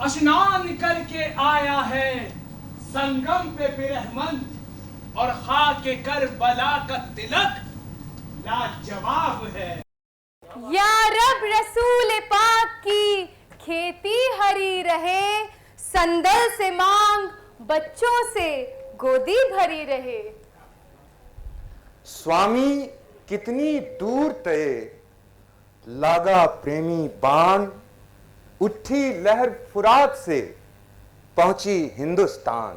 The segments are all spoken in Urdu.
اشنان کر کے آیا ہے سنگم پہ برہمند اور خاک کربلا کا تلک لاجواب ہے. یا رب رسول پاک کی کھیتی ہری رہے, سندل سے مانگ بچوں سے گودی بھری رہے. سوامی کتنی دور تئے لاگا پریمی بان, اٹھی لہر فرات سے پہنچی ہندوستان.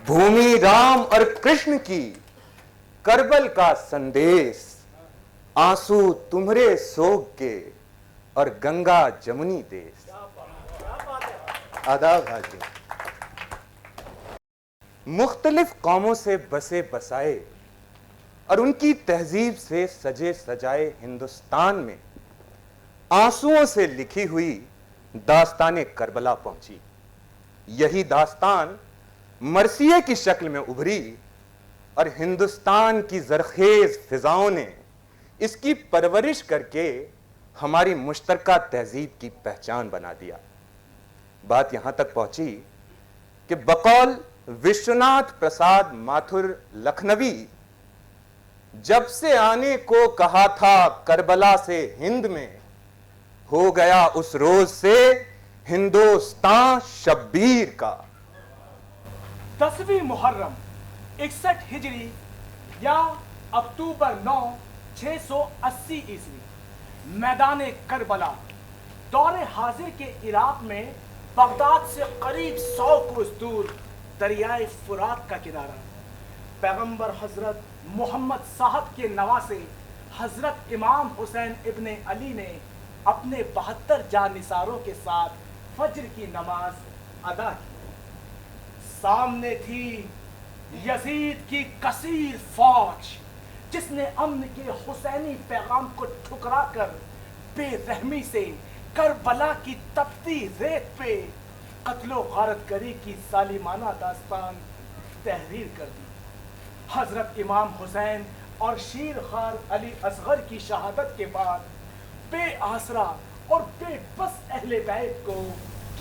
بھومی رام اور کرشن کی کربل کا سندیش, آنسو تمہرے سوگ کے اور گنگا جمنی دیس. آداب حاجی. مختلف قوموں سے بسے بسائے اور ان کی تہذیب سے سجے سجائے ہندوستان میں آنسوؤں سے لکھی ہوئی داستان کربلا پہنچی. یہی داستان مرثیے کی شکل میں ابھری اور ہندوستان کی زرخیز فضاؤں نے اس کی پرورش کر کے ہماری مشترکہ تہذیب کی پہچان بنا دیا. بات یہاں تک پہنچی کہ بقول وشوناتھ پرساد ماتھر لکھنوی, جب سے آنے کو کہا تھا کربلا سے ہند میں, ہو گیا اس روز سے ہندوستان شبیر کا. 10ویں محرم 61 ہجری یا اکتوبر 9 680 عیسوی, میدان کربلا دور حاضر کے عراق میں بغداد سے قریب 100 کوس دور دریائے فرات کا کنارہ. پیغمبر حضرت محمد صاحب کے نواسے حضرت امام حسین ابن علی نے اپنے 72 جانثاروں کے ساتھ فجر کی نماز ادا کی. سامنے تھی یزید کی کثیر فوج جس نے امن کے حسینی پیغام کو ٹھکرا کر بے رحمی سے کربلا کی تپتی ریت پہ قتل و غارت گری کی ظالمانہ داستان تحریر کر دی. حضرت امام حسین اور شیر خوار علی اصغر کی شہادت کے بعد بے آسرا اور بے بس اہل بیت کو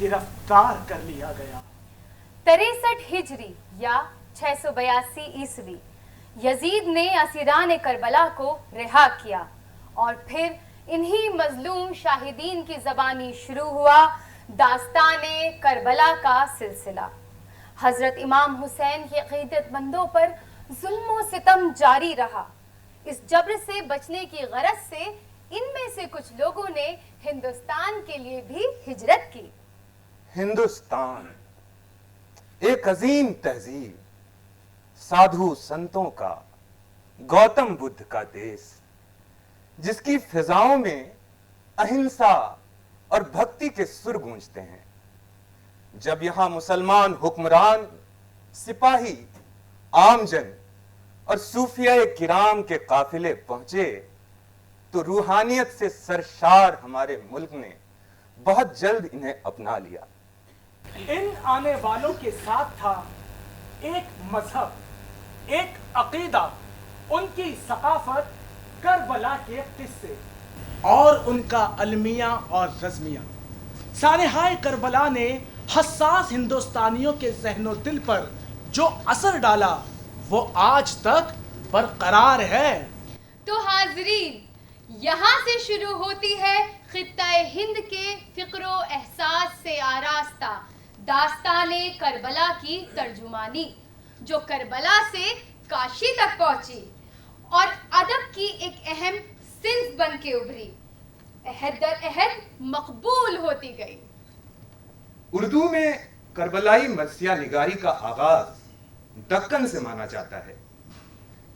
گرفتار کر لیا گیا. 63 ہجری یا 682 عیسوی یزید نے اسیران کربلا کو رہا کیا اور پھر انہی مظلوم شاہدین کی زبانی شروع ہوا داستان کربلا کا سلسلہ. حضرت امام حسین کی عقیدت مندوں پر ظلم و ستم جاری رہا. اس جبر سے بچنے کی غرض سے ان میں سے کچھ لوگوں نے ہندوستان کے لیے بھی ہجرت کی. ہندوستان ایک عظیم تہذیب, سادھو سنتوں کا, گوتم بدھ کا دیس, جس کی فضاؤں میں اہنسا اور بھکتی کے سر گونجتے ہیں. جب یہاں مسلمان حکمران, سپاہی, عام جن اور صوفیاء کرام کے قافلے پہنچے تو روحانیت سے سرشار ہمارے ملک نے بہت جلد انہیں اپنا لیا. ان آنے والوں کے ساتھ تھا ایک مذہب, ایک عقیدہ, ان کی ثقافت, کربلا کے قصے اور ان کا المیہ اور رزمیہ. سانحۂ کربلا نے حساس ہندوستانیوں کے ذہن و دل پر جو اثر ڈالا وہ آج تک برقرار ہے. تو حاضرین, یہاں سے شروع ہوتی ہے خطہ ہند کے فکر و احساس سے آراستہ داستان کربلا کی ترجمانی, جو کربلا سے کاشی تک پہنچی اور ادب کی ایک اہم صنف بن کے ابھری, عہد در عہد مقبول ہوتی گئی. اردو میں کربلائی مرثیہ نگاری کا آغاز دکن سے مانا جاتا ہے.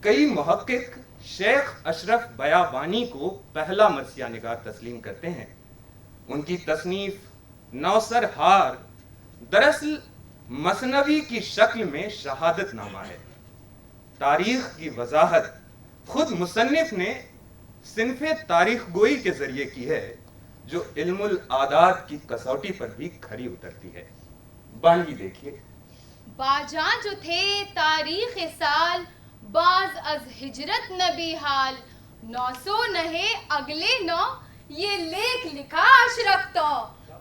کئی محقق شیخ اشرف بیابانی کو پہلا مرثیہ نگار تسلیم کرتے ہیں. ان کی تصنیف نوسر ہار دراصل مثنوی کی شکل میں شہادت نامہ ہے. تاریخ کی وضاحت خود مصنف نے صنف تاریخ گوئی کے ذریعے کی ہے, جو علم العادات کی کسوٹی پر بھی کھری اترتی ہے. بانوی دیکھیے. باجاں جو تھے تاریخ سال, باز از ہجرت نبی حال, 900 نہے اگلے 9, یہ لیکھ لکھا اشرف تو,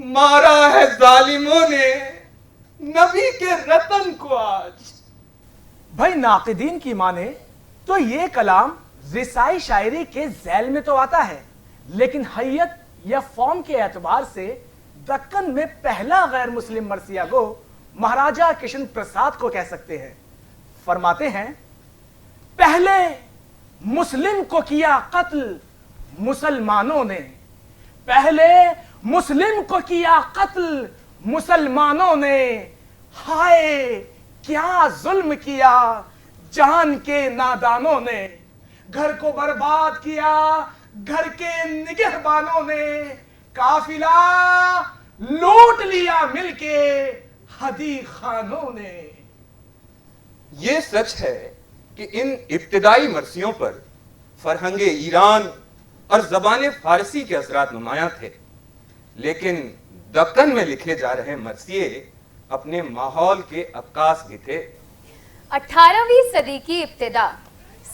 مارا ہے ظالموں نے نبی کے رتن کو آج. بھائی ناقدین کی مانے تو یہ کلام رسائی شاعری کے ذیل میں تو آتا ہے، لیکن حیت یا فارم کے اعتبار سے دکن میں پہلا غیر مسلم مرثیہ گو مہاراجہ کشن پرساد کو کہہ سکتے ہیں. فرماتے ہیں پہلے مسلم کو کیا قتل مسلمانوں نے، پہلے مسلم کو کیا قتل مسلمانوں نے، ہائے کیا ظلم کیا جان کے نادانوں نے، گھر کو برباد کیا گھر کے نگہبانوں نے، قافلہ لوٹ لیا مل کے ہدی خانوں نے. یہ سچ ہے کہ ان ابتدائی مرثیوں پر فرہنگ ایران اور زبان فارسی کے اثرات نمایاں تھے، لیکن دکن میں لکھے جا رہے مرثیے اپنے ماحول کے عکاس بھی تھے. 18ویں صدی کی ابتدا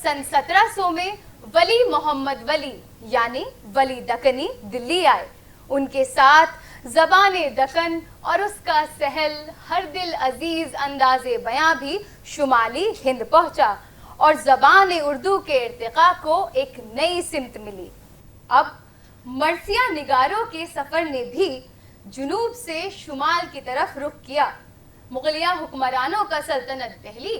سن 1700 میں ولی محمد ولی یعنی ولی دکنی دلی آئے. ان کے ساتھ زبان دکن اور اس کا سہل ہر دل عزیز انداز بیاں بھی شمالی ہند پہنچا اور زبان اردو کے ارتقاء کو ایک نئی سمت ملی. اب مرثیہ نگاروں کے سفر نے بھی جنوب سے شمال کی طرف رخ کیا. مغلیہ حکمرانوں کا سلطنت دہلی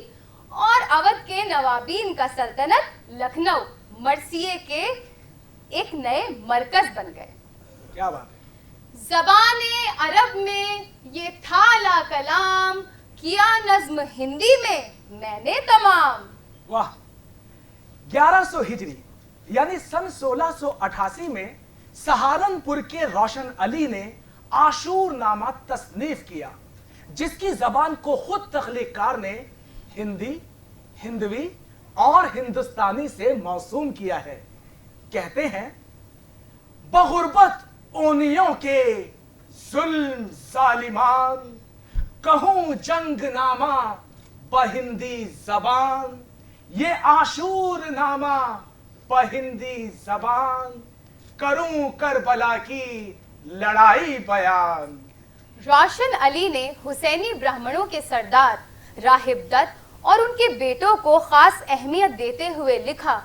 اور اودھ کے نوابین کا سلطنت لکھنؤ مرثیے کے ایک نئے مرکز بن گئے. کیا بات ہے. زبان عرب میں یہ تھا لا کلام، کیا نظم ہندی میں نے تمام. واہ. 1100 ہجری یعنی سن 1688 میں سہارنپور کے روشن علی نے عاشور نامہ تصنیف کیا، جس کی زبان کو خود تخلیق کار نے ہندی، ہندوی اور ہندوستانی سے موسوم کیا ہے. کہتے ہیں بغربت اونیوں کے ظلم ظالمان، کہوں جنگ نامہ بہندی زبان، یہ عاشور نامہ بہندی زبان، کروں کربلا کی لڑائی بیان. روشن علی نے حسینی برہمنوں کے سردار راہب دت اور ان کے بیٹوں کو خاص اہمیت دیتے ہوئے لکھا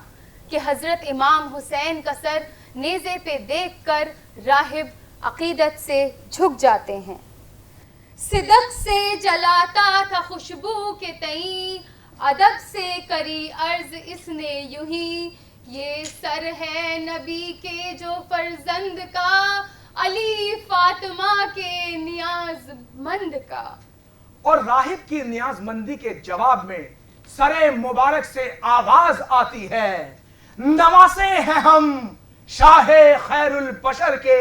کہ حضرت امام حسین کا سر نیزے پہ دیکھ کر راہب عقیدت سے جھک جاتے ہیں. صدق سے جلاتا تھا خوشبو کے تئیں، ادب سے کری عرض اس نے یوں ہی، یہ سر ہے نبی کے جو فرزند کا، علی فاطمہ کے نیاز مند کا. اور راہب کی نیاز مندی کے جواب میں سر مبارک سے آواز آتی ہے، نواسے ہیں ہم شاہ خیر البشر کے،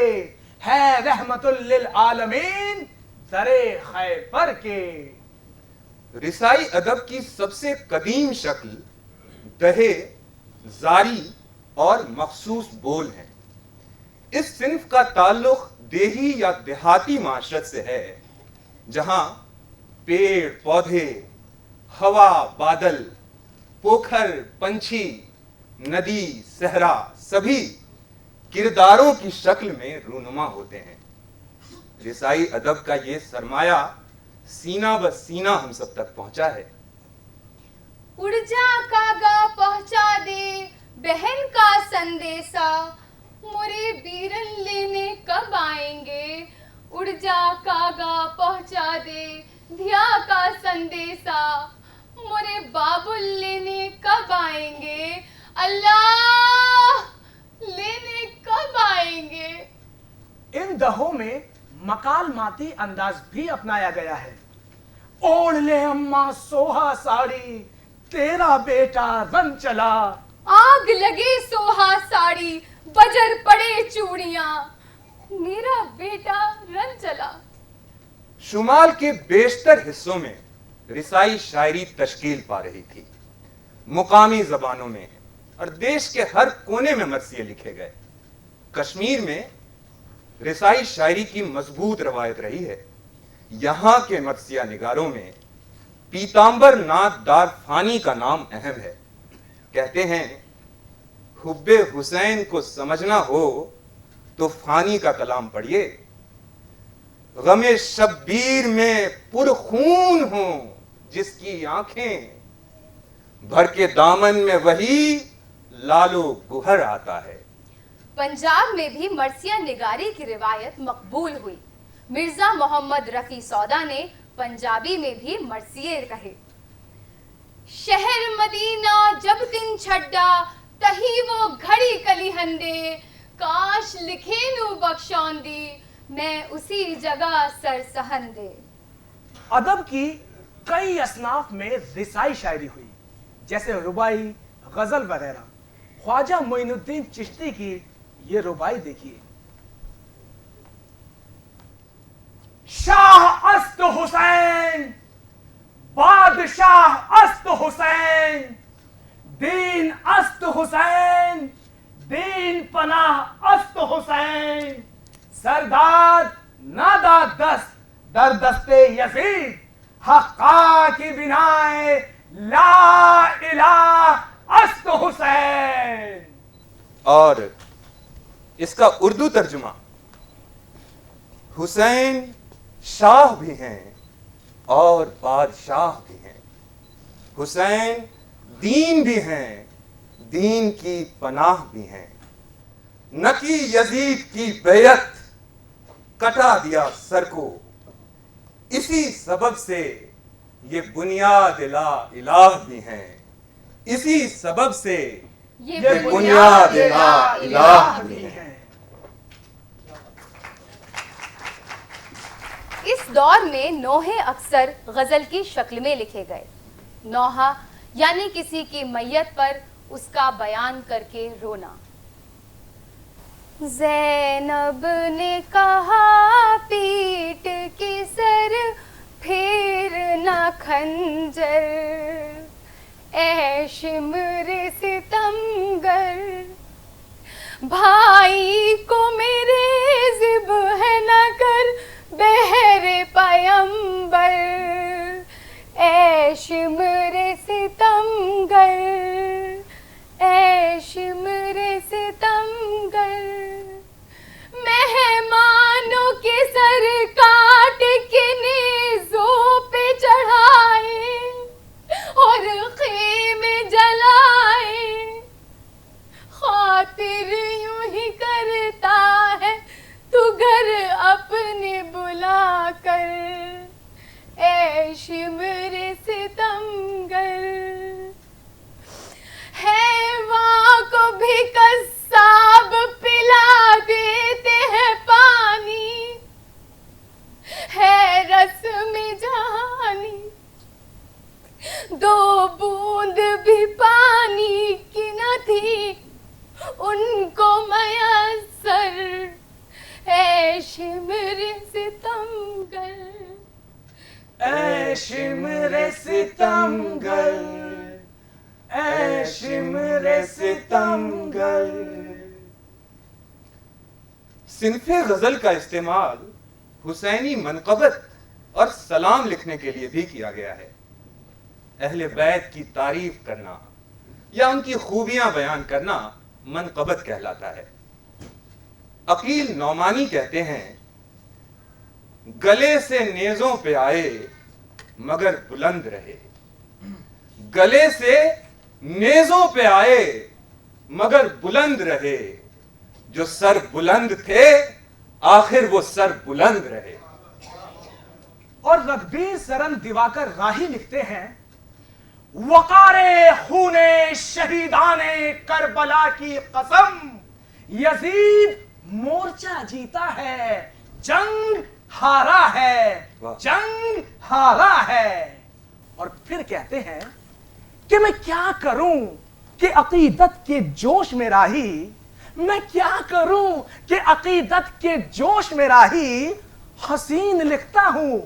ہے رحمت للعالمین در خیبر کے. رسائی ادب کی سب سے قدیم شکل دہے، زاری اور مخصوص بول ہیں. اس صنف کا تعلق دیہی یا دیہاتی معاشرت سے ہے، جہاں پیڑ پودے، ہوا بادل، پوکھر پنچھی، ندی صحرا سبھی کرداروں کی شکل میں رونما ہوتے ہیں. رسائی ادب کا یہ سرمایہ سینہ بہ سینہ ہم سب تک پہنچا ہے. اڑ جا کاغا پہنچا دے بہن کا سندیسا، مرے بیرن لینے کب آئیں گے، اڑ جا کاغا پہنچا دے دھیا کا سندیسا، مرے بابل لینے کب آئیں گے، اللہ لینے کب آئیں گے. ان دہوں میں مکالماتی انداز بھی اپنایا گیا ہے. اوڑھ لے اماں سوہا ساڑی، تیرا بیٹا رن چلا، آگ لگے سوہا ساڑی، بجر پڑے چوڑیاں، میرا بیٹا رن چلا. شمال کے بیشتر حصوں میں رسائی شاعری تشکیل پا رہی تھی. مقامی زبانوں میں اور دیش کے ہر کونے میں مرثیے لکھے گئے. کشمیر میں رسائی شاعری کی مضبوط روایت رہی ہے. یہاں کے مرثیہ نگاروں میں پیتامبر ناتھ دار فانی کا نام اہم ہے. کہتے ہیں حب حسین کو سمجھنا ہو تو فانی کا کلام پڑھیے، غم شبیر میں پرخون ہوں جس کی آنکھیں، بھر کے دامن میں وہی لالو گہر آتا ہے۔ پنجاب میں بھی مرثیہ نگاری کی روایت مقبول ہوئی۔ مرزا محمد رفیع سودا نے پنجابی میں بھی مرثیے کہے۔ شہر مدینہ جب دن چھڈا، تہی وہ گھڑی کلی ہندے، کاش لکھے نو بخشاندی، میں اسی جگہ سر سہندے۔ ادب کی کئی اصناف میں رسائی شاعری ہوئی، جیسے ربائی، غزل وغیرہ۔ خواجہ معین الدین چشتی کی یہ ربائی دیکھیے۔ شاہ است حسین، بادشاہ است حسین، دین است حسین، دین پناہ است حسین، سرداد ناداد دست در دست یزید، حقا کی بنائے لا الہ است حسین۔ اور اس کا اردو ترجمہ: حسین شاہ بھی ہیں اور بادشاہ بھی ہیں، حسین دین بھی ہیں، دین کی پناہ بھی ہیں، نہ کہ یزید کی بیعت کٹا دیا سر کو، اسی سبب سے یہ بنیاد لا الہ بھی ہیں، اسی سبب سے یہ بنیاد لا الہ بھی ہیں۔ اس دور میں نوحے اکثر غزل کی شکل میں لکھے گئے۔ نوحہ یعنی کسی کی میت پر اس کا بیان کر کے رونا۔ زینب نے کہا پیٹ کی سر پھیرنا خنجر، اے شمر ستمگر، بھائی کو میرے ذبح نہ کر بہر پیمبر، اے شمر ستمگر، اے شمر ستمگر، مہمانوں کے سر کاٹ کے نیزوں پہ چڑھائے اور خیمے جلائے، خاطر یوں ہی کرتا ہے تو گھر اپنے بلا کر، اے شمر ستمگر، حیواں کو بھی قصاب پلا دیتے ہیں پانی، ہے رسم جہانی دو بوند بھی پانی کی نہ تھی ان کو میسر، اے شمر ستمگر، اے شمر ستمگر، اے شمر ستمگر۔ صنف غزل کا استعمال حسینی منقبت اور سلام لکھنے کے لیے بھی کیا گیا ہے۔ اہل بیت کی تعریف کرنا یا ان کی خوبیاں بیان کرنا منقبت کہلاتا ہے۔ عقیل نعمانی کہتے ہیں، گلے سے نیزوں پہ آئے مگر بلند رہے، گلے سے نیزوں پہ آئے مگر بلند رہے، جو سر بلند تھے آخر وہ سر بلند رہے۔ اور رگبیر سرن دیواکر راہی لکھتے ہیں، وقار خون شہیدان کربلا کی قسم، یزید مورچہ جیتا ہے، جنگ ہارا ہے، جنگ ہارا ہے۔ اور پھر کہتے ہیں کہ میں کیا کروں کہ عقیدت کے جوش میں راہی، میں کیا کروں کہ عقیدت کے جوش میں راہی، حسین لکھتا ہوں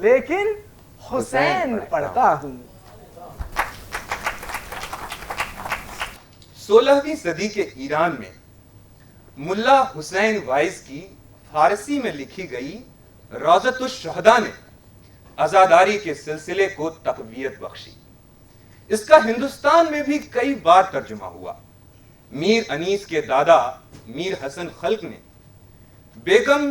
لیکن حسین پڑھتا ہوں۔ 16ویں صدی کے ایران میں ملا حسین وائز کی فارسی میں لکھی گئی روضۃ الشہداء نے عزاداری کے سلسلے کو تقویت بخشی۔ اس کا ہندوستان میں بھی کئی بار ترجمہ ہوا۔ میر انیس کے دادا میر حسن خلق نے بیگم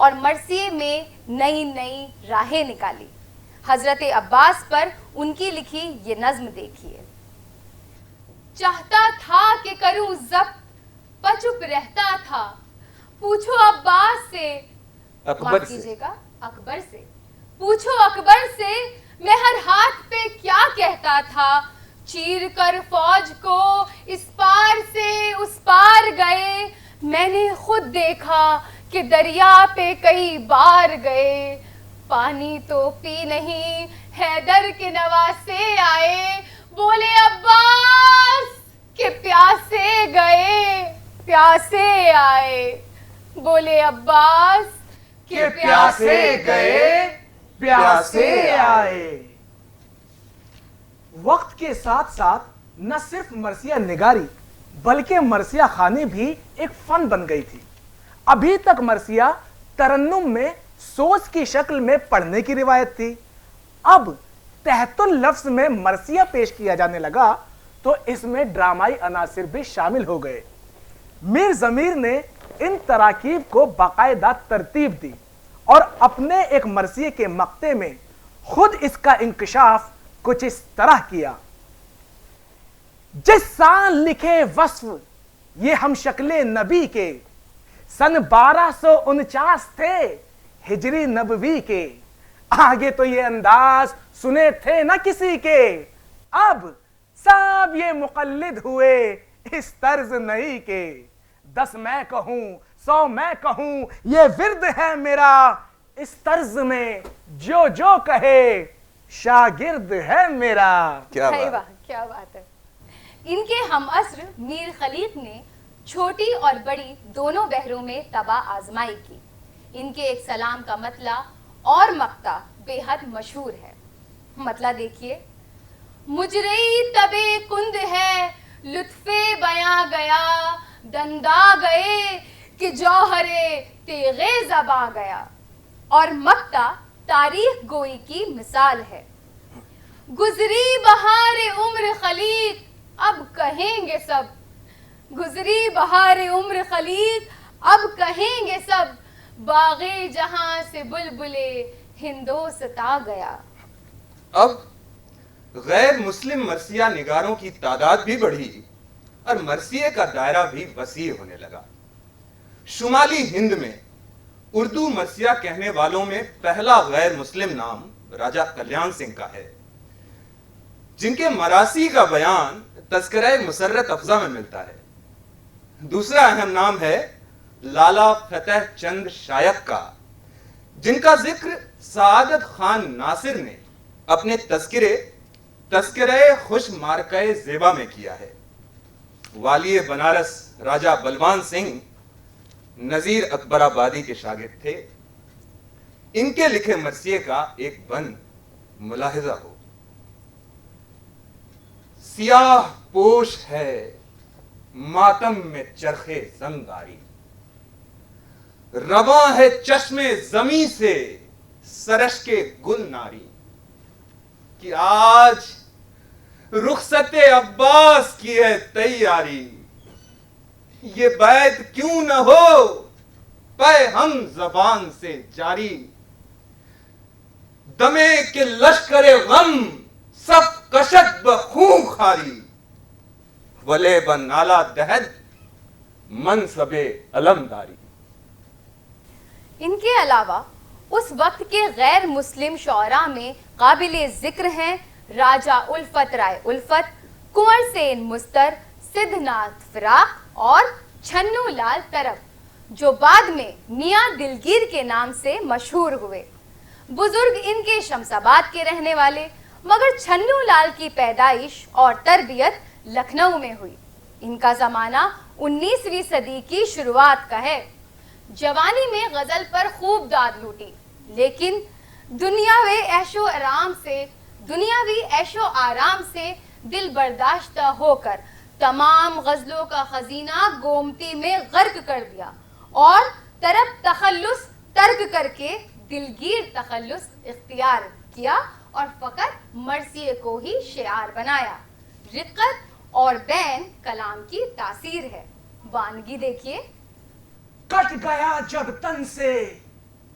اور مرثیے میں نئی نئی راہیں نکالی۔ حضرت عباس پر ان کی لکھی یہ نظم دیکھیے۔ چاہتا تھا کہ کروں ضبط پر چپ رہتا تھا، پوچھو عباس سے، اکبر معاف سے، کیجیے گا اکبر سے، پوچھو اکبر سے میں ہر ہاتھ پہ کیا کہتا تھا، چیر کر فوج کو اس پار سے اس پار گئے، میں نے خود دیکھا کہ دریا پہ کئی بار گئے، پانی تو پی نہیں حیدر کے نواسے آئے، بولے عباس کہ پیاسے گئے پیاسے آئے، بولے عباس کہ پیاسے گئے پیاسے آئے۔ وقت کے ساتھ ساتھ نہ صرف مرثیہ نگاری بلکہ مرثیہ خوانی بھی ایک فن بن گئی تھی۔ ابھی تک مرثیہ ترنم میں سوز کی شکل میں پڑھنے کی روایت تھی، اب تحت اللفظ میں مرثیہ پیش کیا جانے لگا تو اس میں ڈرامائی عناصر بھی شامل ہو گئے۔ میر ضمیر نے ان تراکیب کو باقاعدہ ترتیب دی اور اپنے ایک مرثیے کے مقطع میں خود اس کا انکشاف کچھ اس طرح کیا۔ جس سال لکھے وصف یہ ہم شکل نبی کے، سن 1249 تھے ہجری نبوی کے، آگے تو یہ انداز سنے تھے نہ کسی کے، اب سب یہ مقلد ہوئے اس طرز نئی کے، 10 میں کہوں 100 میں کہوں یہ ورد ہے میرا، اس طرز میں جو جو کہے شاگرد ہے میرا۔ کیا بات، کیا بات ہے۔ ان کے ہم عصر میر خلیق نے چھوٹی اور بڑی دونوں بحروں میں طبع آزمائی کی۔ ان کے ایک سلام کا مطلع اور مقطع بے حد مشہور ہے۔ مطلع دیکھیے۔ مجرئی طبع کند ہے لطف بیاں گیا، دندا گئے کہ جوہر تیغ زباں گیا، اور مقطع تاریخ گوئی کی مثال ہے۔ گزری بہار عمر خلیق اب کہیں گے سب، گزری بہار عمر خلیق اب کہیں گے سب، باغ جہاں سے بلبلے ہندوستا گیا۔ اب غیر مسلم مرثیہ نگاروں کی تعداد بھی بڑھی اور مرثیے کا دائرہ بھی وسیع ہونے لگا۔ شمالی ہند میں اردو مرثیہ کہنے والوں میں پہلا غیر مسلم نام راجہ کلیان سنگھ کا ہے، جن کے مراثی کا بیان تذکرہ مسرت افزا میں ملتا ہے۔ دوسرا اہم نام ہے لالا فتح چند شائق کا، جن کا ذکر سعادت خان ناصر نے اپنے تذکرہ خوش مارکہ زیبا میں کیا ہے۔ والی بنارس راجہ بلوان سنگھ نذیر اکبر آبادی کے شاگرد تھے۔ ان کے لکھے مرثیے کا ایک بند ملاحظہ ہو۔ سیاہ پوش ہے ماتم میں چرخے زنگاری، رواں ہے چشم زمیں سے سرش کے گل ناری، کہ آج رخصت عباس کی ہے تیاری، یہ بیت کیوں نہ ہو پے ہم زبان سے جاری، دمے کے لشکر غم صف کشد بخون خاری، ولے بنالا دہد منصب علمداری۔ ان کے علاوہ اس وقت کے غیر مسلم شعراء میں قابل ذکر ہیں راجہ الفت رائے الفت، کنور سین مستر، سدھ ناتھ فراق اور چھنو لال طرف، جو بعد میں میاں دلگیر کے نام سے مشہور ہوئے۔ بزرگ ان کے شمس آباد کے رہنے والے، مگر چھنو لال کی پیدائش اور تربیت لکھنؤ میں ہوئی۔ ان کا زمانہ 19ویں صدی کی شروعات کا ہے۔ جوانی میں غزل پر خوب داد لوٹی، لیکن دنیاوی عیش و آرام سے دل برداشتہ ہو کر تمام غزلوں کا خزینہ گومتی میں غرق کر دیا اور طرب تخلص ترک کر کے دلگیر تخلص اختیار کیا اور فقط مرثیے کو ہی شعار بنایا۔ رقت اور بین کلام کی تاثیر ہے۔ وانگی دیکھیے۔ کٹ گیا جب تن سے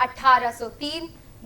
1803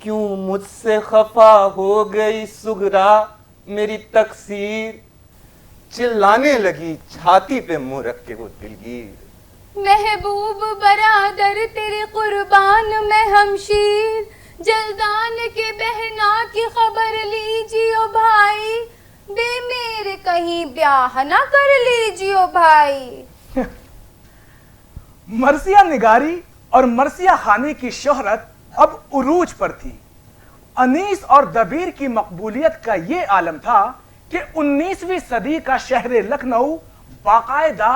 کیوں مجھ سے خفا ہو گئی سغرا میری تقصیر؟ چلانے لگی چھاتی پہ منہ رکھ کے وہ دلگیر۔ محبوب برادر تیرے قربان میں ہمشیر، جلدان کے بہنا کی خبر لیجیو بھائی، بے میرے کہیں بیاہ نہ کر لیجیو بھائی۔ مرثیہ نگاری اور مرثیہ خوانی کی شہرت اب عروج پر تھی۔ انیس اور دبیر کی مقبولیت کا یہ عالم تھا کہ 19ویں صدی کا شہر لکھنؤ باقاعدہ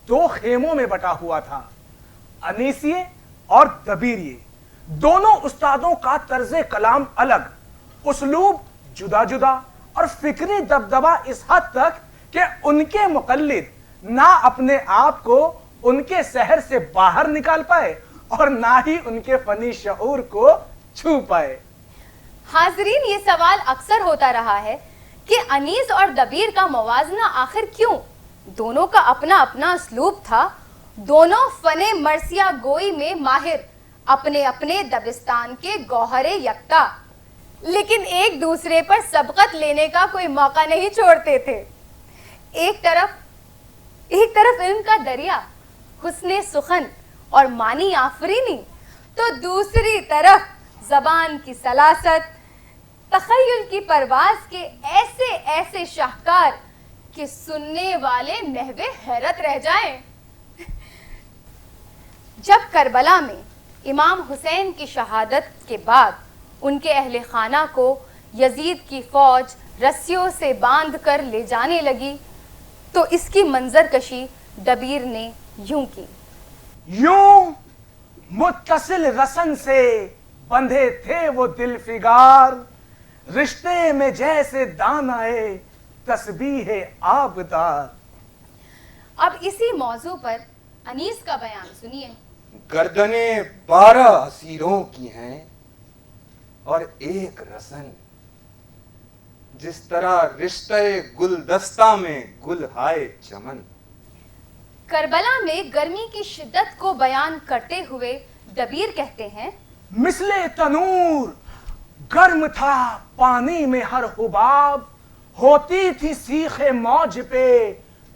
2 خیموں میں بٹا ہوا تھا۔ انیسیے اور دبیریے دونوں استادوں کا طرز کلام الگ، اسلوب جدا جدا اور فکری دبدبہ اس حد تک کہ ان کے مقلد نہ اپنے آپ کو ان کے شہر سے باہر نکال پائے اور نہ ہی ان کے فنی شعور کو چھو پائے۔ حاضرین، یہ سوال اکثر ہوتا رہا ہے کہ انیس اور دبیر کا موازنہ آخر کیوں؟ دونوں کا اپنا اپنا اسلوب تھا، دونوں فن مرثیہ گوئی میں ماہر، اپنے اپنے دبستان کے گوہر یکتا، لیکن ایک دوسرے پر سبقت لینے کا کوئی موقع نہیں چھوڑتے تھے۔ ایک طرف علم کا دریا، حسن سخن اور معنی آفرینی، تو دوسری طرف زبان کی سلاست، تخیل کی پرواز کے ایسے ایسے شاہکار کہ سننے والے محو حیرت رہ جائیں۔ جب کربلا میں امام حسین کی شہادت کے بعد ان کے اہل خانہ کو یزید کی فوج رسیوں سے باندھ کر لے جانے لگی تو اس کی منظر کشی دبیر نے یوں کی۔ یوں متصل رسن سے بندھے تھے وہ دل فگار، رشتے میں جیسے دانائے تسبیح آبدار۔ اب اسی موضوع پر انیس کا بیان سنیے۔ گردنیں 12 اسیروں کی ہیں اور ایک رسن، جس طرح رشتہ گلدستہ میں گل ہائے چمن۔ کربلا میں گرمی کی شدت کو بیان کرتے ہوئے دبیر کہتے ہیں، مثل تنور گرم تھا پانی میں ہر حباب، ہوتی تھی سیخ موج پہ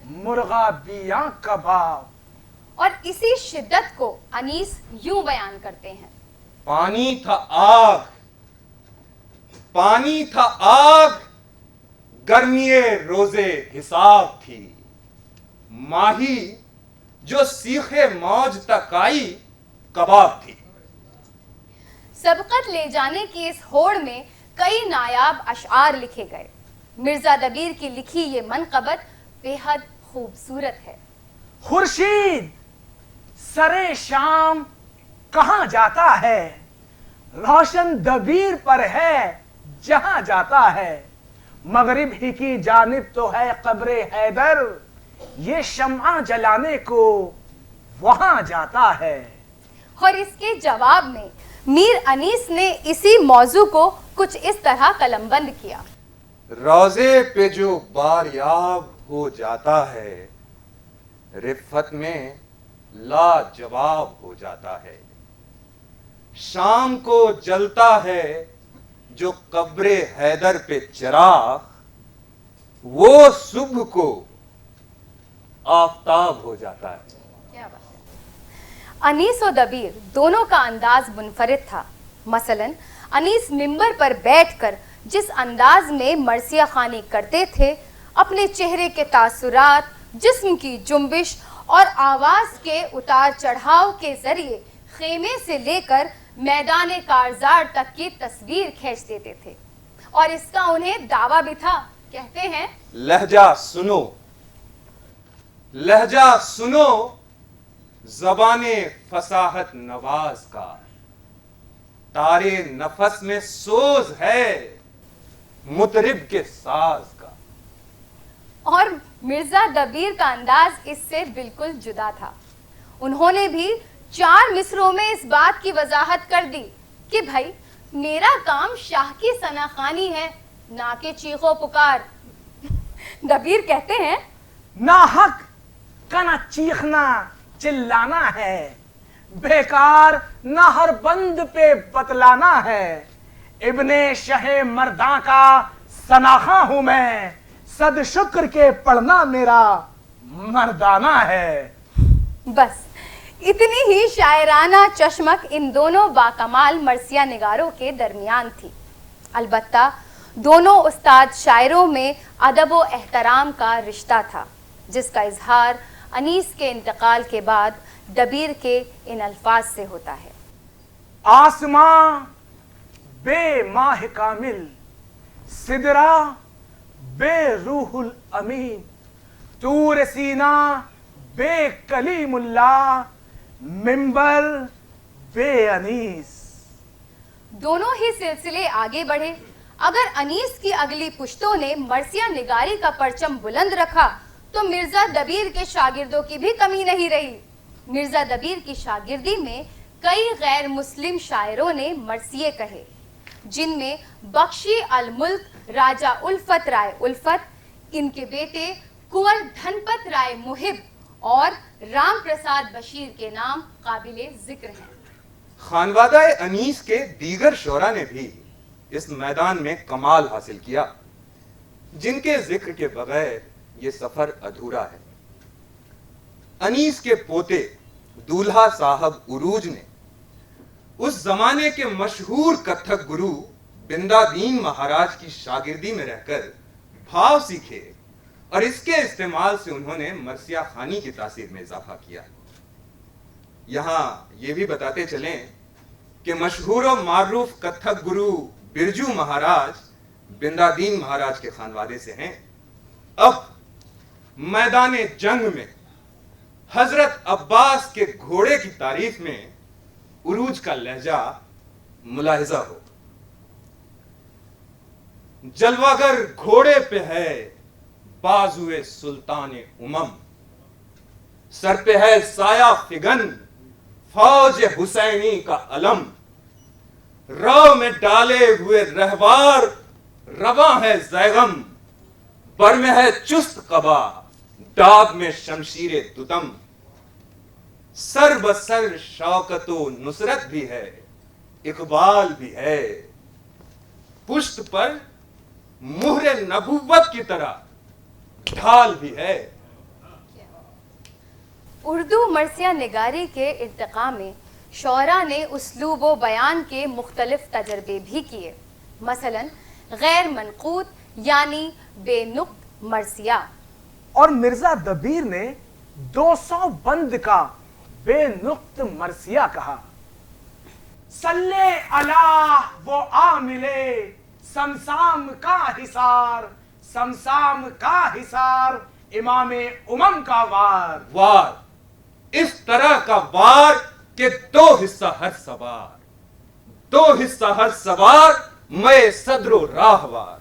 مرغابیاں کباب۔ اور اسی شدت کو انیس یوں بیان کرتے ہیں، پانی تھا آگ، پانی تھا آگ، گرمی روزے حساب تھی، ماہی جو سیخ موج تک آئی کباب تھی۔ سبقت لے جانے کی اس ہوڑ میں کئی نایاب اشعار لکھے گئے۔ مرزا دبیر کی لکھی یہ منقبت بے حد خوبصورت ہے۔ خورشید سرے شام کہاں جاتا ہے، روشن دبیر پر ہے جہاں جاتا ہے، مغرب ہی کی جانب تو ہے قبر حیدر، یہ شمع جلانے کو وہاں جاتا ہے۔ اور اس کے جواب میں میر انیس نے اسی موضوع کو کچھ اس طرح قلم بند کیا۔ روزے پہ جو باریاب ہو جاتا ہے، رفت میں لاجواب ہو جاتا ہے، شام کو جلتا ہے جو قبر حیدر پہ چراغ، وہ صبح کو آفتاب ہو جاتا ہے۔ کیا بات ہے۔ انیس و دبیر دونوں کا انداز منفرد تھا۔ مثلا انیس ممبر پر بیٹھ کر جس انداز میں مرثیہ خوانی کرتے تھے، اپنے چہرے کے تاثرات، جسم کی جنبش اور آواز کے اتار چڑھاؤ کے ذریعے خیمے سے لے کر میدان کارزار تک کی تصویر کھینچ دیتے تھے، اور اس کا انہیں دعویٰ بھی تھا۔ کہتے ہیں، لہجہ سنو، لہجہ سنو، زبان فصاحت نواز کا، تارے نفس میں سوز ہے مطرب کے ساز کا۔ اور مرزا دبیر کا انداز اس سے بالکل جدا تھا۔ انہوں نے بھی 4 مصروں میں اس بات کی وضاحت کر دی کہ بھائی میرا کام شاہ کی ثناخوانی ہے، نہ کہ چیخ و پکار۔ دبیر کہتے ہیں، نہ حق کا نہ چیخنا چلانا ہے، بیکار نہ ہر بند پہ بتلانا ہے، ابن شہ مرداں کا سناخواں ہوں میں، صد شکر کے پڑھنا میرا مردانہ ہے۔ بس اتنی ہی شاعرانہ چشمک ان دونوں باکمال مرثیہ نگاروں کے درمیان تھی۔ البتہ دونوں استاد شاعروں میں ادب و احترام کا رشتہ تھا، جس کا اظہار انیس کے انتقال کے بعد دبیر کے ان الفاظ سے ہوتا ہے: آسماں بے ماہ کامل، سدرا بے روح الامین، طور سینا بے کلیم اللہ، منبر بے انیس۔ دونوں ہی سلسلے آگے بڑھے۔ اگر انیس کی اگلی پشتوں نے مرثیہ نگاری کا پرچم بلند رکھا تو مرزا دبیر کے شاگردوں کی بھی کمی نہیں رہی۔ مرزا دبیر کی شاگردی میں کئی غیر مسلم شاعروں نے مرثیے کہے، جن میں بخشی الملک راجہ الفت رائے الفت، ان کے بیٹے کنور دھنپت رائے محب اور رام پرساد بشیر کے نام قابل ذکر ہیں۔ خانوادہ انیس کے دیگر شعراء نے بھی اس میدان میں کمال حاصل کیا، جن کے ذکر کے بغیر یہ سفر ادھورا ہے۔ انیس کے پوتے دولہا صاحب عروج نے اس زمانے کے مشہور کتھک گرو بندہ دین مہاراج کی شاگردی میں رہ کر بھاو سیکھے، اور اس کے استعمال سے انہوں نے مرثیہ خوانی کی تاثیر میں اضافہ کیا۔ یہاں یہ بھی بتاتے چلیں کہ مشہور و معروف کتھک گرو برجو مہاراج بندہ دین مہاراج کے خانوادے سے ہیں۔ اب میدان جنگ میں حضرت عباس کے گھوڑے کی تعریف میں عروج کا لہجہ ملاحظہ ہو: جلوہ گر گھوڑے پہ ہے بازوئے سلطان امم، سر پہ ہے سایہ فگن فوج حسینی کا علم، رو میں ڈالے ہوئے رہوار رواں ہے زیغم، بر میں ہے چست قبا داغ میں شمشیر دتم، سر بسر شوکت و نصرت بھی ہے اقبال بھی ہے، پشت پر مہر نبوت کی طرح ڈھال بھی ہے۔ اردو مرثیہ نگاری کے ارتقاء میں شعراء نے اسلوب و بیان کے مختلف تجربے بھی کیے، مثلا غیر منقوط یعنی بے نقط مرثیہ، اور مرزا دبیر نے 200 بند کا بے نقط مرثیہ کہا: صلی اللہ وہ عاملے سمسام کا حصار، سمسام کا حصار امام امم کا وار، وار اس طرح کا وار کہ دو حصہ ہر سوار، دو حصہ ہر سوار میں صدر و راہوار،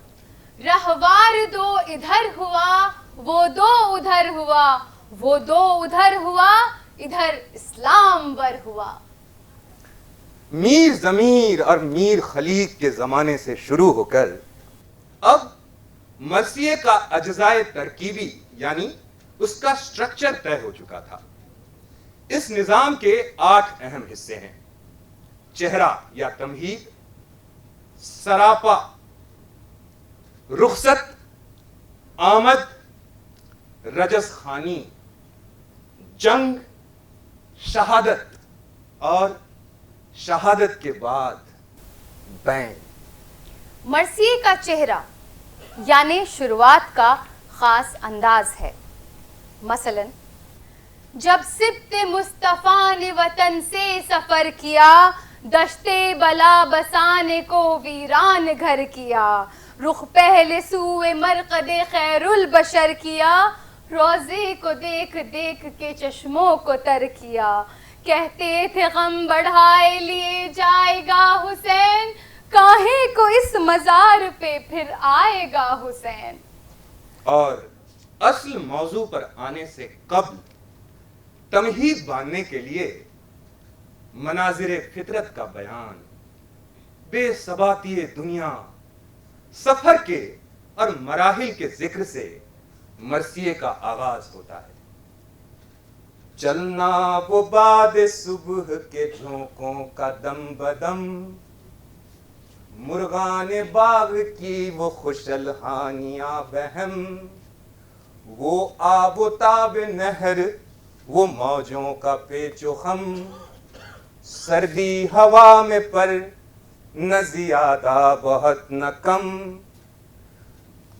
رہوار دو ادھر ہوا وہ دو ادھر ہوا، وہ دو ادھر ہوا ادھر اسلام ور ہوا۔ میر ضمیر اور میر خلیق کے زمانے سے شروع ہو کر اب مرثیے کا اجزائے ترکیبی یعنی اس کا سٹرکچر طے ہو چکا تھا۔ اس نظام کے 8 اہم حصے ہیں: چہرہ یا تمہید، سراپا، رخصت، آمد، رجز خوانی، جنگ، شہادت اور شہادت کے بعد بین۔ مرثیے کا چہرہ یعنی شروعات کا خاص انداز ہے، مثلا جب سبت مصطفیٰ نے وطن سے سفر کیا، دشتے بلا بسانے کو ویران گھر کیا، رخ پہلے سوئے مرقد خیر البشر کیا، روزے کو دیکھ دیکھ کے چشموں کو تر کیا، کہتے تھے غم بڑھائے لیے جائے گا حسین، کاہے کو اس مزار پہ پھر آئے گا حسین۔ اور اصل موضوع پر آنے سے قبل تمہید باندھنے کے لیے مناظر فطرت کا بیان، بے ثباتی دنیا، سفر کے اور مراحل کے ذکر سے مرثیے کا آغاز ہوتا ہے۔ چلنا وہ بعد صبح کے جھونکوں کا دم بدم، مرغان باغ کی وہ خوش الحانیاں بہم، وہ آب و تاب نہر، وہ موجوں کا پیچ و خم، سردی ہوا میں پر نہ زیادہ بہت نہ کم،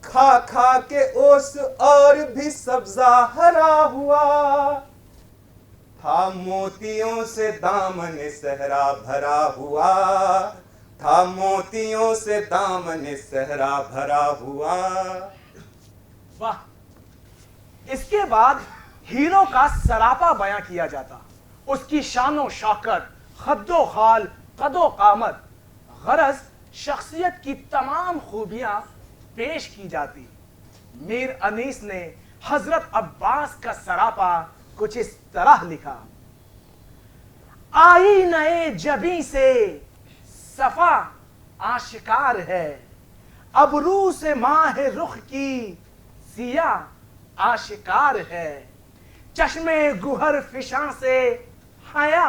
کھا کھا کے اوس اور بھی سبزہ ہرا ہوا، تھا موتیوں سے دامن صحرا بھرا ہوا، تھا موتیوں سے دامن صحرا بھرا ہوا۔ واہ! اس کے بعد ہیرو کا سراپا بیاں کیا جاتا، اس کی شان و شوکت، خد و خال، قد و قامت، غرض شخصیت کی تمام خوبیاں پیش کی جاتی۔ میر انیس نے حضرت عباس کا سراپا کچھ اس طرح لکھا: آئینہ جبیں سے صفا آشکار ہے، ابرو سے ماہ رخ کی سیاہ آشکار ہے، چشم گوہر فشاں سے حیا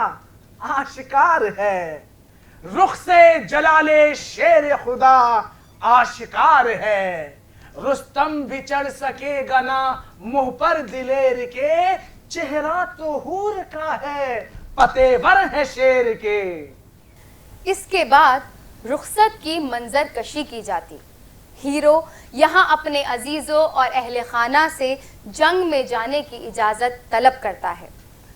آشکار ہے، رخ سے جلال شیر خدا آشکار ہے، رستم بھی چڑھ سکے گا نہ منہ پر دلیر کے، چہرہ تو حور کا ہے پتے ور ہے شیر کے۔ اس کے بعد رخصت کی منظر کشی کی جاتی۔ ہیرو یہاں اپنے عزیزوں اور اہل خانہ سے جنگ میں جانے کی اجازت طلب کرتا ہے،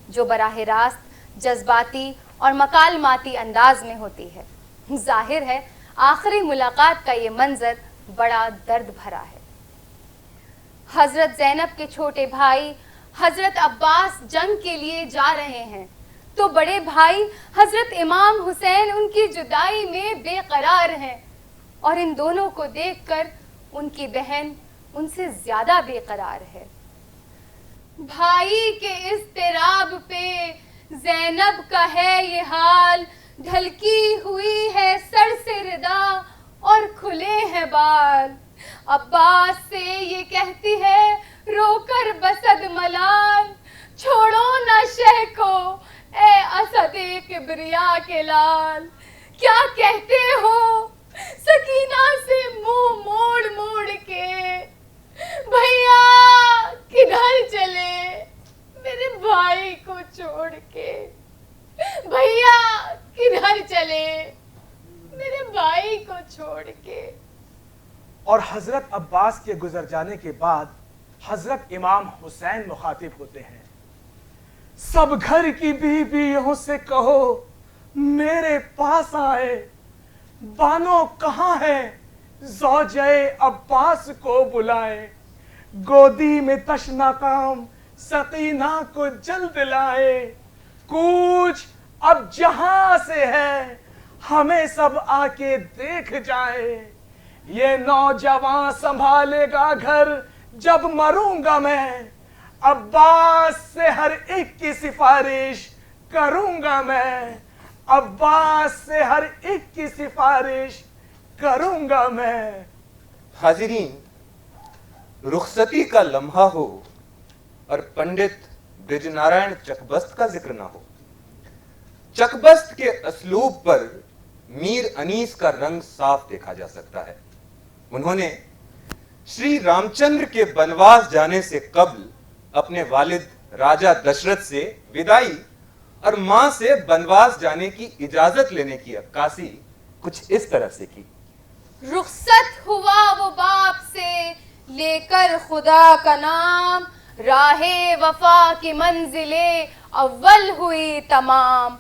جو براہ راست جذباتی اور مکالماتی انداز میں ہوتی ہے۔ ظاہر ہے آخری ملاقات کا یہ منظر بڑا درد بھرا ہے۔ حضرت زینب کے چھوٹے بھائی حضرت عباس جنگ کے لیے جا رہے ہیں تو بڑے بھائی حضرت امام حسین ان کی جدائی میں بے قرار ہیں، اور ان دونوں کو دیکھ کر ان کی بہن ان سے زیادہ بے قرار ہے۔ بھائی کے اضطراب پہ زینب کا ہے یہ حال، ڈھلکی ہوئی ہے سر سے ردا اور کھلے ہیں بال، عباس سے یہ کہتی ہے رو کر بسد ملال، چھوڑو نہ شہ کو اے اسد کبریا کے لال، کیا کہتے ہو سکینہ سے منہ موڑ موڑ کے، بھیا کدھر چلے میرے بھائی کو چھوڑ کے، بھیا کدھر چلے میرے بھائی کو چھوڑ کے۔ اور حضرت عباس کے گزر جانے کے بعد حضرت امام حسین مخاطب ہوتے ہیں: سب گھر کی بیویوں سے کہو میرے پاس آئے، بانو کہاں ہے زوجہ عباس کو بلائے، گودی میں تشنا کام سکینہ کو جلد لائے، کوچ اب جہاں سے ہے ہمیں سب آ کے دیکھ جائے، یہ نوجوان سنبھالے گا گھر جب مروں گا میں، عباس سے ہر ایک کی سفارش کروں گا میں، عباس سے ہر ایک کی سفارش کروں گا میں۔ حاضرین، رخصتی کا لمحہ ہو اور پنڈت برج نارائن چکبست کا ذکر نہ ہو، چکبست کے اسلوب پر میر انیس کا رنگ صاف دیکھا جا سکتا ہے۔ انہوں نے شری رام چندر کے بنواس جانے سے قبل اپنے والد راجہ دشرت سے ودائی اور ماں سے بنواس جانے کی اجازت لینے کی عکاسی کچھ اس طرح سے کی: رخصت ہوا وہ باپ سے لے کر خدا کا نام، راہ وفا کی منزل اول ہوئی تمام،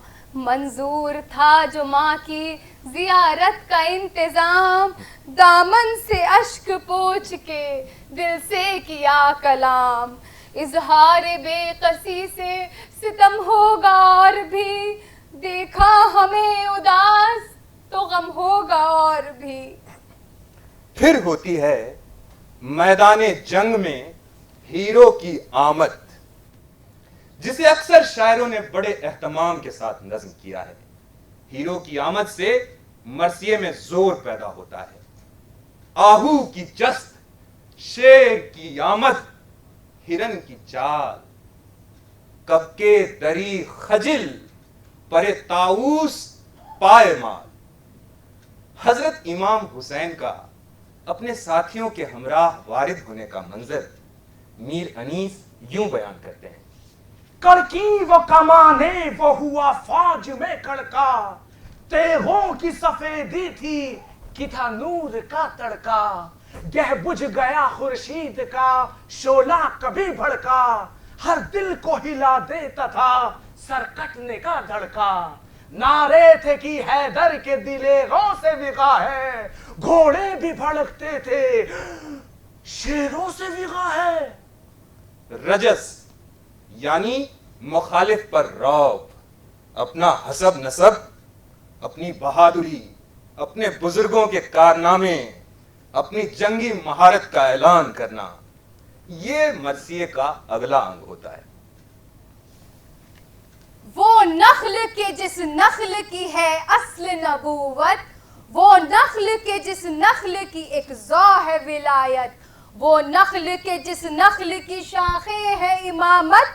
منظور تھا جو ماں کی زیارت کا انتظام، دامن سے اشک پوچھ کے دل سے کیا کلام، اظہار بے قصی سے ستم ہوگا اور بھی، دیکھا ہمیں اداس تو غم ہوگا اور بھی۔ پھر ہوتی ہے میدان جنگ میں ہیرو کی آمد، جسے اکثر شاعروں نے بڑے اہتمام کے ساتھ نظم کیا ہے۔ ہیرو کی آمد سے مرثیے میں زور پیدا ہوتا ہے: آہو کی جست، شیر کی آمد، ہرن کی چال، کب کے دری خجل، پر طاؤس پائے مال، حضرت امام حسین کا اپنے ساتھیوں کے ہمراہ وارد ہونے کا منظر میر انیس یوں بیان کرتے ہیں: کڑکی وہ کمانے وہ ہوا فوج میں کڑکا، تیغوں کی سفیدی تھی کہ تھا نور کا تڑکا، گہ بجھ گیا خورشید کا شعلہ کبھی بھڑکا، ہر دل کو ہلا دیتا تھا سر کٹنے کا دھڑکا، نعرے تھے کہ حیدر کے دلیروں سے وغا ہے، گھوڑے بھی بھڑکتے تھے شیروں سے وغا ہے۔ رجس یعنی مخالف پر رعب، اپنا حسب نسب، اپنی بہادری، اپنے بزرگوں کے کارنامے، اپنی جنگی مہارت کا اعلان کرنا، یہ مرثیے کا اگلا انگ ہوتا ہے۔ وہ نخل کے جس نخل کی ہے اصل نبوت، وہ نخل کے جس نخل کی ایک ذو ہے ولایت، وہ نخل کے جس نخل کی شاخیں ہے امامت،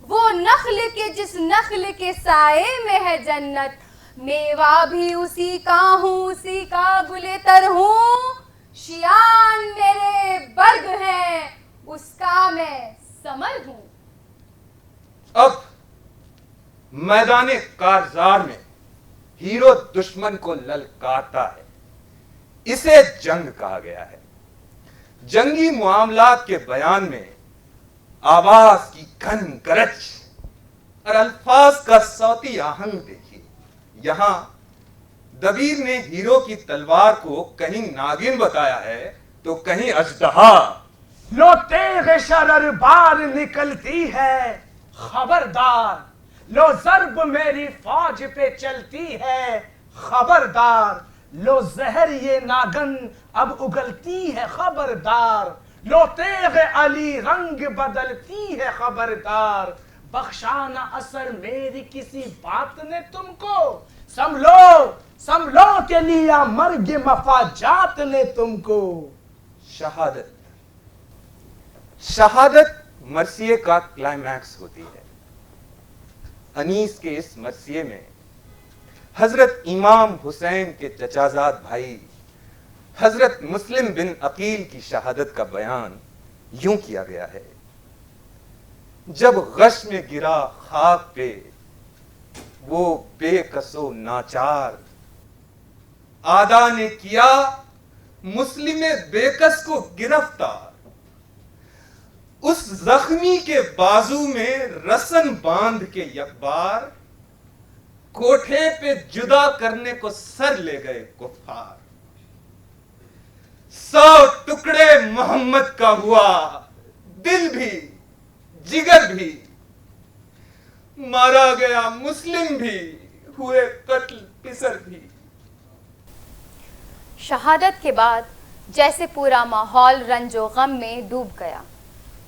وہ نخل کے جس نخل کے سائے میں ہے جنت، میوہ بھی اسی کا ہوں اسی کا گلے تر ہوں، شیان میرے برگ ہیں اس کا میں ثمر ہوں۔ اب میدان کارزار میں ہیرو دشمن کو للکارتا ہے، اسے جنگ کہا گیا ہے۔ جنگی معاملات کے بیان میں آواز کی گھن گرج اور الفاظ کا صوتی آہنگ دیکھیے۔ یہاں دبیر نے ہیرو کی تلوار کو کہیں ناگن بتایا ہے تو کہیں اژدہا۔ لو تیغ شرر بار نکلتی ہے خبردار، لو ضرب میری فوج پہ چلتی ہے خبردار، لو زہر یہ ناگن اب اگلتی ہے خبردار، لو تیغ علی رنگ بدلتی ہے خبردار، بخشانہ اثر میری کسی بات نے تم کو، سنبھلو کے لیا مرگ مفاجات نے تم کو۔ شہادت مرثیے کا کلائمیکس ہوتی ہے۔ انیس کے اس مرثیے میں حضرت امام حسین کے چچازاد بھائی حضرت مسلم بن عقیل کی شہادت کا بیان یوں کیا گیا ہے: جب غش میں گرا خاک پہ وہ بے کس و ناچار، آدھا نے کیا مسلم بے کس کو گرفتار، اس زخمی کے بازو میں رسن باندھ کے یک بار، کوٹھے پہ جدا کرنے کو سر لے گئے کفار، 100 ٹکڑے محمد کا ہوا دل بھی جگر بھی، مارا گیا مسلم بھی ہوئے قتل پسر بھی۔ شہادت کے بعد جیسے پورا ماحول رنج و غم میں ڈوب گیا،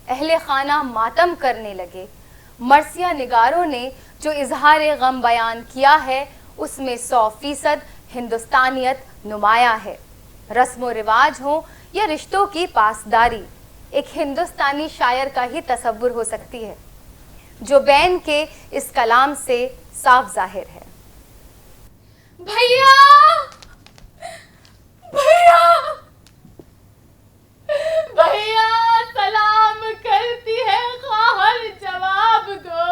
اہل خانہ ماتم کرنے لگے۔ مرثیہ نگاروں نے جو اظہار غم بیان کیا ہے اس میں 100% ہندوستانیت نمایاں ہے۔ رسم و رواج ہوں یا رشتوں کی پاسداری، ایک ہندوستانی شاعر کا ہی تصور ہو سکتی ہے، جو بین کے اس کلام سے صاف ظاہر ہے۔ بھیا بھیا بھیا سلام کرتی ہے خواہر جواب دو،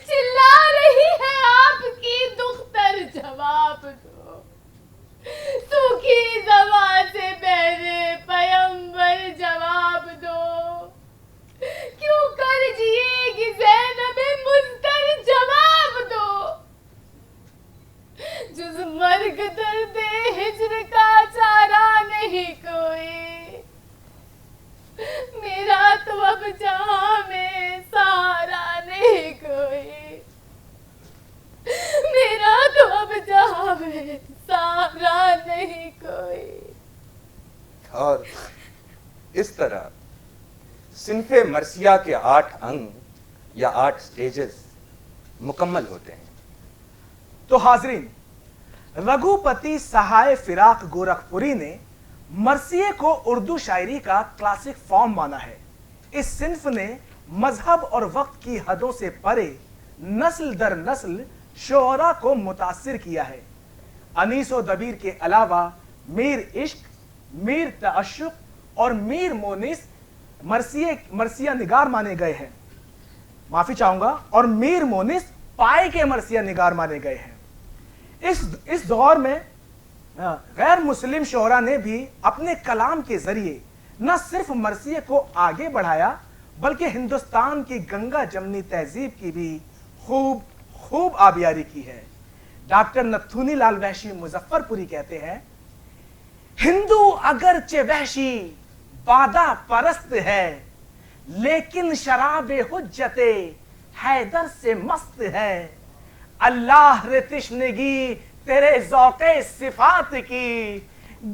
چلا رہی ہے آپ کی دختر جواب دو، سوکھی زبان سے میرے پیمبر جواب دو، کیوں کر جیے گی زینب مزدر جواب دو، جز مرگ درد ہجر کا چارہ نہیں کوئی، میرا تو اب جہاں میں سہارا نہیں کوئی، میرا تو اب جہاں میں سہارا نہیں کوئی۔ اور اس طرح صنف مرثیہ کے 8 انگ یا 8 سٹیجز مکمل ہوتے ہیں۔ تو حاضرین، رگھوپتی سہائے فراق گورکھپوری نے مرثیے کو اردو شاعری کا کلاسک فارم مانا ہے۔ اس صنف نے مذہب اور وقت کی حدوں سے پرے نسل در نسل شعراء کو متاثر کیا ہے۔ انیس و دبیر کے علاوہ میر عشق، میر تعشق اور میر مونس مرثیہ نگار مانے گئے ہیں، معافی چاہوں گا، اور میر مونس پائے کے مرثیہ نگار مانے گئے ہیں۔ اس دور میں غیر مسلم شعراء نے بھی اپنے کلام کے ذریعے نہ صرف مرثیے کو آگے بڑھایا بلکہ ہندوستان کی گنگا جمنی تہذیب کی بھی خوب آبیاری کی ہے۔ ڈاکٹر نتھونی لال وحشی مظفر پوری کہتے ہیں، ہندو اگرچہ وحشی بادہ پرست ہے لیکن شراب حجت حیدر سے مست ہے، اللہ رے تشنگی تیرے ذوق صفات کی،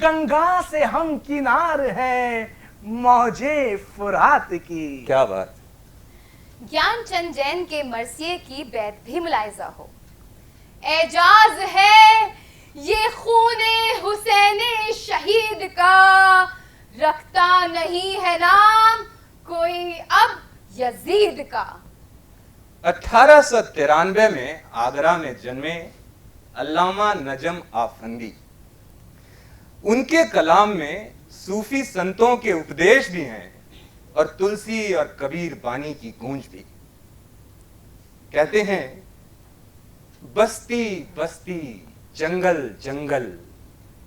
گنگا سے ہم کنار ہیں موجے فرات کی۔ کیا بات! گیان چند جین کے مرثیے کی بیت بھی ملاحظہ ہو، اعجاز ہے یہ خون حسین شہید کا، رکھتا نہیں ہے نام کوئی اب یزید کا۔ 1893 میں آگرہ میں جنمے علامہ نجم آفندی، ان کے کلام میں صوفی سنتوں کے اپدیش بھی ہیں اور تلسی اور کبیر بانی کی گونج بھی۔ کہتے ہیں، بستی بستی جنگل جنگل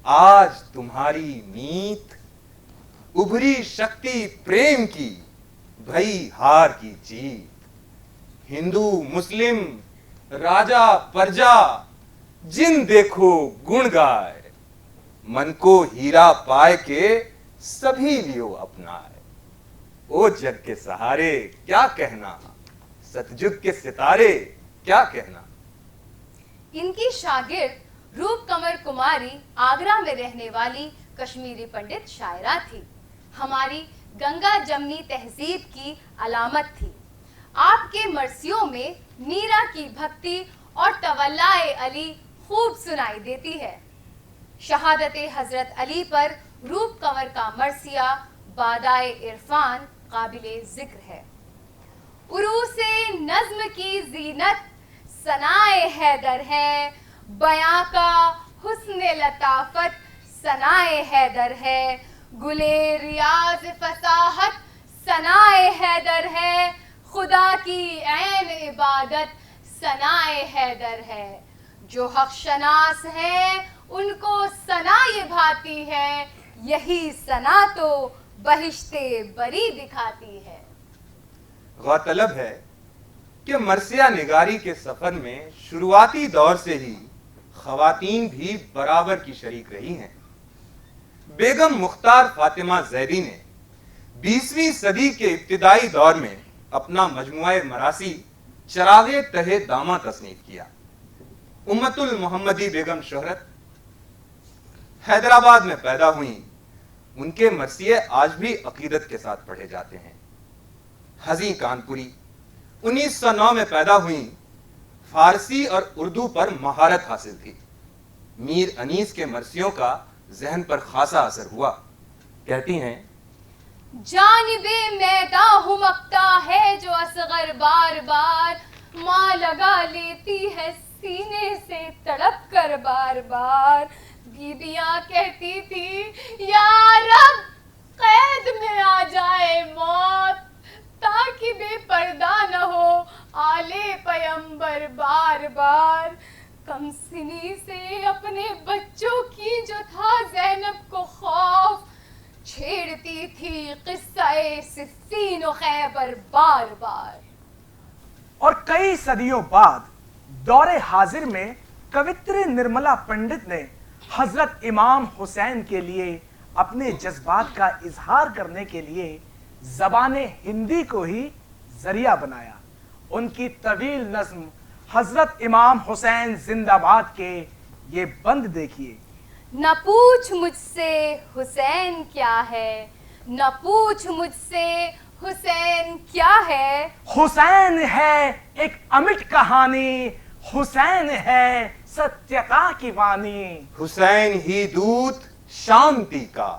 آج تمہاری میت، ابھری شکتی پریم کی بھئی ہار کی جیت، ہندو مسلم راجا پرجا جن دیکھو گن گائے، من کو ہیرا پائے کے سبھی لیو اپنائے، او جگ کے سہارے کیا کہنا، ستجگ کے ستارے کیا کہنا۔ ان کی شاگرد روپ کنور کماری آگرہ میں رہنے والی کشمیری پنڈت شاعرہ تھی، ہماری گنگا جمنی تہذیب کی علامت تھی۔ آپ کے مرثیوں میں میرا کی بھکتی اور تولائے علی خوب سنائی دیتی ہے۔ شہادت حضرت علی پر روپ کنور کا مرثیہ بادائے عرفان قابل ذکر ہے۔ عروس نظم کی زینت ثنائے حیدر ہے، بیاں کا حسن لطافت ثنائے حیدر ہے، گلے ریاض فصاحت ثنائے حیدر ہے، خدا کی عین عبادت ثنائے حیدر ہے، جو حق شناس ہیں ان کو ثنا یہ بھاتی ہے، یہی ثنا تو بہشت بری دکھاتی ہے۔ غورطلب ہے کہ مرثیہ نگاری کے سفر میں شروعاتی دور سے ہی خواتین بھی برابر کی شریک رہی ہیں۔ بیگم مختار فاطمہ زیدی نے 20ویں صدی کے ابتدائی دور میں اپنا مجموعہ مراثی چراغ تہ دامہ تصنیف کیا۔ امت المحمدی بیگم شہرت حیدرآباد میں پیدا ہوئیں، ان کے مرثیے آج بھی عقیدت کے ساتھ پڑھے جاتے ہیں۔ حزیں کانپوری 1909 میں پیدا ہوئیں، فارسی اور اردو پر مہارت حاصل تھی۔ میر انیس کے مرثیوں کا ذہن پر خاصا اثر ہوا۔ کہتی ہیں، جانب میداں ہمکتا ہے جو اصغر بار بار، ماں لگا لیتی ہے سینے سے تڑپ کر بار بار، بیبیاں کہتی تھی یا رب قید میں آ جائے موت، تاکہ بے پردہ نہ ہو آلے پیمبر بار بار۔ کم سنی سے اپنے بچوں کی جو تھا زینب کو خوف، چھیڑتی تھی قصہ صفین و خیبر بار بار۔ اور کئی صدیوں بعد دور حاضر میں کوتری نرملا پنڈت نے حضرت امام حسین کے لیے اپنے جذبات کا اظہار کرنے کے لیے زبان ہندی کو ہی ذریعہ بنایا۔ ان کی طویل نظم حضرت امام حسین زندہ باد کے یہ بند دیکھیے۔ نہ پوچھ مجھ سے حسین کیا ہے، نہ پوچھ مجھ سے حسین کیا ہے، حسین ہے ایک امٹ کہانی، حسین ہے ستیتا کی وانی، حسین ہی دوت شانتی کا،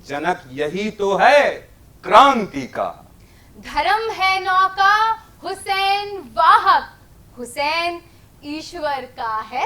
جنک یہی تو ہے کرانتی کا، دھرم ہے نو کا حسین واہک، حسین ایشور کا ہے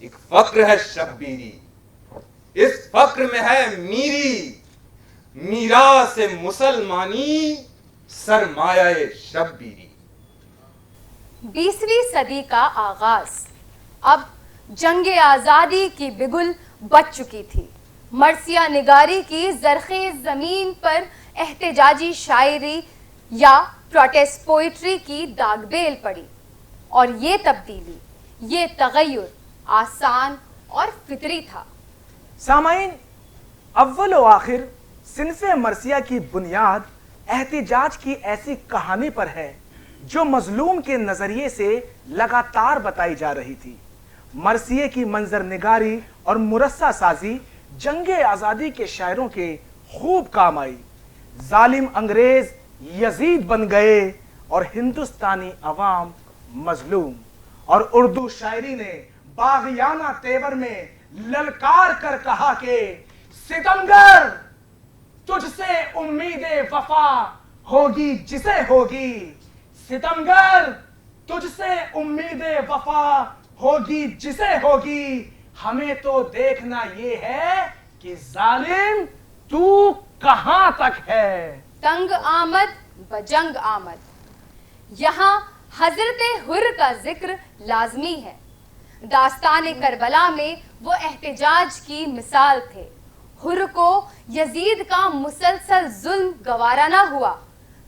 ایک فقر ہے شبیری، اس فقر میں ہے میری، میراث مسلمانی سرمایہ شبیری۔ 20ویں صدی کا آغاز، اب جنگ آزادی کی بگل بچ چکی تھی۔ مرثیہ نگاری کی زرخیز زمین پر احتجاجی شاعری یا پروٹیسٹ پوئٹری کی داغ بیل پڑی، اور یہ تبدیلی، یہ تغیر آسان اور فطری تھا۔ سامعین، اول و آخر صنف مرثیہ کی بنیاد احتجاج کی ایسی کہانی پر ہے جو مظلوم کے نظریے سے لگاتار بتائی جا رہی تھی۔ مرثیے کی منظر نگاری اور مرصع سازی جنگ آزادی کے شاعروں کے خوب کام آئی۔ ظالم انگریز یزید بن گئے اور ہندوستانی عوام مظلوم، اور اردو شاعری نے باغیانہ تیور میں للکار کر کہا کہ ستمگر تجھ سے امید وفا ہوگی جسے ہوگی، ستمگر تجھ سے امید وفا ہوگی جسے ہوگی، ہمیں تو دیکھنا یہ ہے کہ ظالم تو کہاں تک ہے۔ تنگ آمد بجنگ آمد، یہاں حضرت حر کا ذکر لازمی ہے۔ داستان کربلا میں وہ احتجاج کی مثال تھے۔ حر کو یزید کا مسلسل ظلم گوارا نہ ہوا،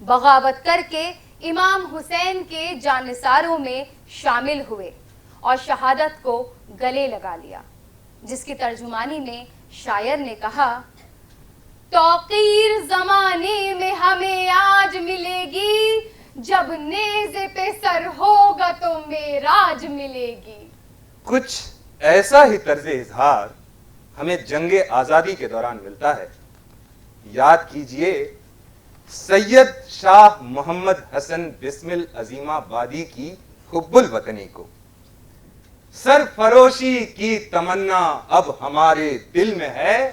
بغاوت کر کے امام حسین کے جانثاروں میں شامل ہوئے اور شہادت کو گلے لگا لیا، جس کی ترجمانی میں شاعر نے کہا: توقیر زمانے میں ہمیں آج ملے گی، جب نیزے پہ سر ہوگا تو معراج ملے گی۔ کچھ ایسا ہی طرز اظہار ہمیں جنگ آزادی کے دوران ملتا ہے۔ یاد کیجئے سید شاہ محمد حسن بسمل عظیم آبادی کی حب الوطنی کو۔ سرفروشی کی تمنا اب ہمارے دل میں ہے،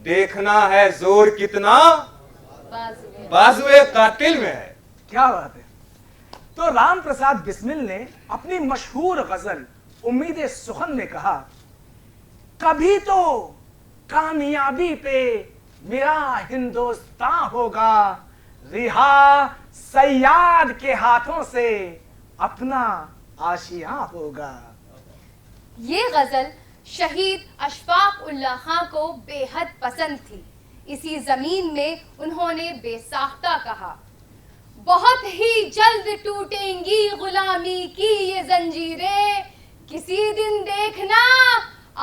دیکھنا ہے زور کتنا بازوئے قاتل میں ہے۔ کیا بات ہے۔ تو رام پرساد بسمل نے اپنی مشہور غزل امید سخن میں کہا: کبھی تو کامیابی پہ میرا ہندوستان ہوگا، رہا صیاد کے ہاتھوں سے اپنا آشیاں ہوگا۔ یہ غزل شہید اشفاق اللہ خان کو بے حد پسند تھی۔ اسی زمین میں انہوں نے بے ساختہ کہا: بہت ہی جلد ٹوٹیں گی غلامی کی یہ زنجیریں، کسی دن دیکھنا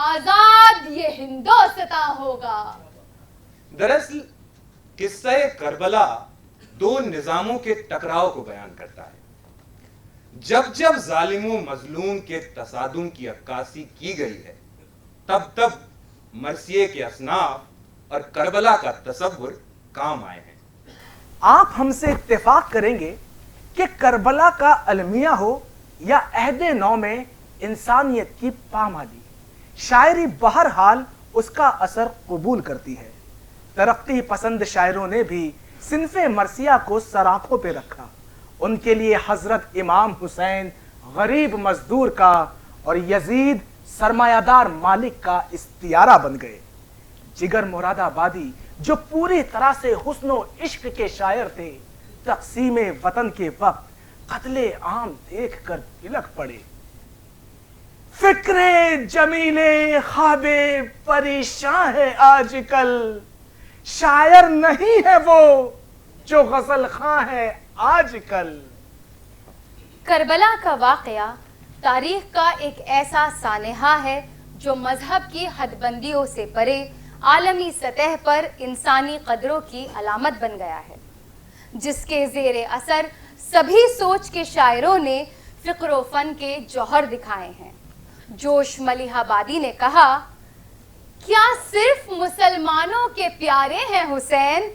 آزاد یہ ہندوستان ہوگا۔ دراصل قصہ کربلا دو نظاموں کے ٹکراؤ کو بیان کرتا ہے۔ جب جب ظالم و مظلوم کے تصادم کی عکاسی کی گئی ہے، تب تب مرثیے کے اصناف اور کربلا کا تصور کام آئے ہیں۔ آپ ہم سے اتفاق کریں گے کہ کربلا کا المیہ ہو یا عہد نو میں انسانیت کی پامالی، شاعری بہرحال اس کا اثر قبول کرتی ہے۔ ترقی پسند شاعروں نے بھی صنف مرثیہ کو سراخوں پہ رکھا۔ ان کے لیے حضرت امام حسین غریب مزدور کا اور یزید سرمایہ دار مالک کا استعارہ بن گئے۔ جگر مراد آبادی جو پوری طرح سے حسن و عشق کے شاعر تھے، تقسیم وطن کے وقت قتل عام دیکھ کر بلک پڑے۔ فکر جمیل خواب پریشان ہے آج کل، شاعر نہیں ہے وہ جو غزل خواں ہے آج کل۔ کربلا کا واقعہ تاریخ کا ایک ایسا سانحہ ہے جو مذہب کی حد بندیوں سے پرے عالمی سطح پر انسانی قدروں کی علامت بن گیا ہے، جس کے زیر اثر سبھی سوچ کے شاعروں نے فکر و فن کے جوہر دکھائے ہیں۔ جوش ملیح آبادی نے کہا: کیا صرف مسلمانوں کے پیارے ہیں حسین،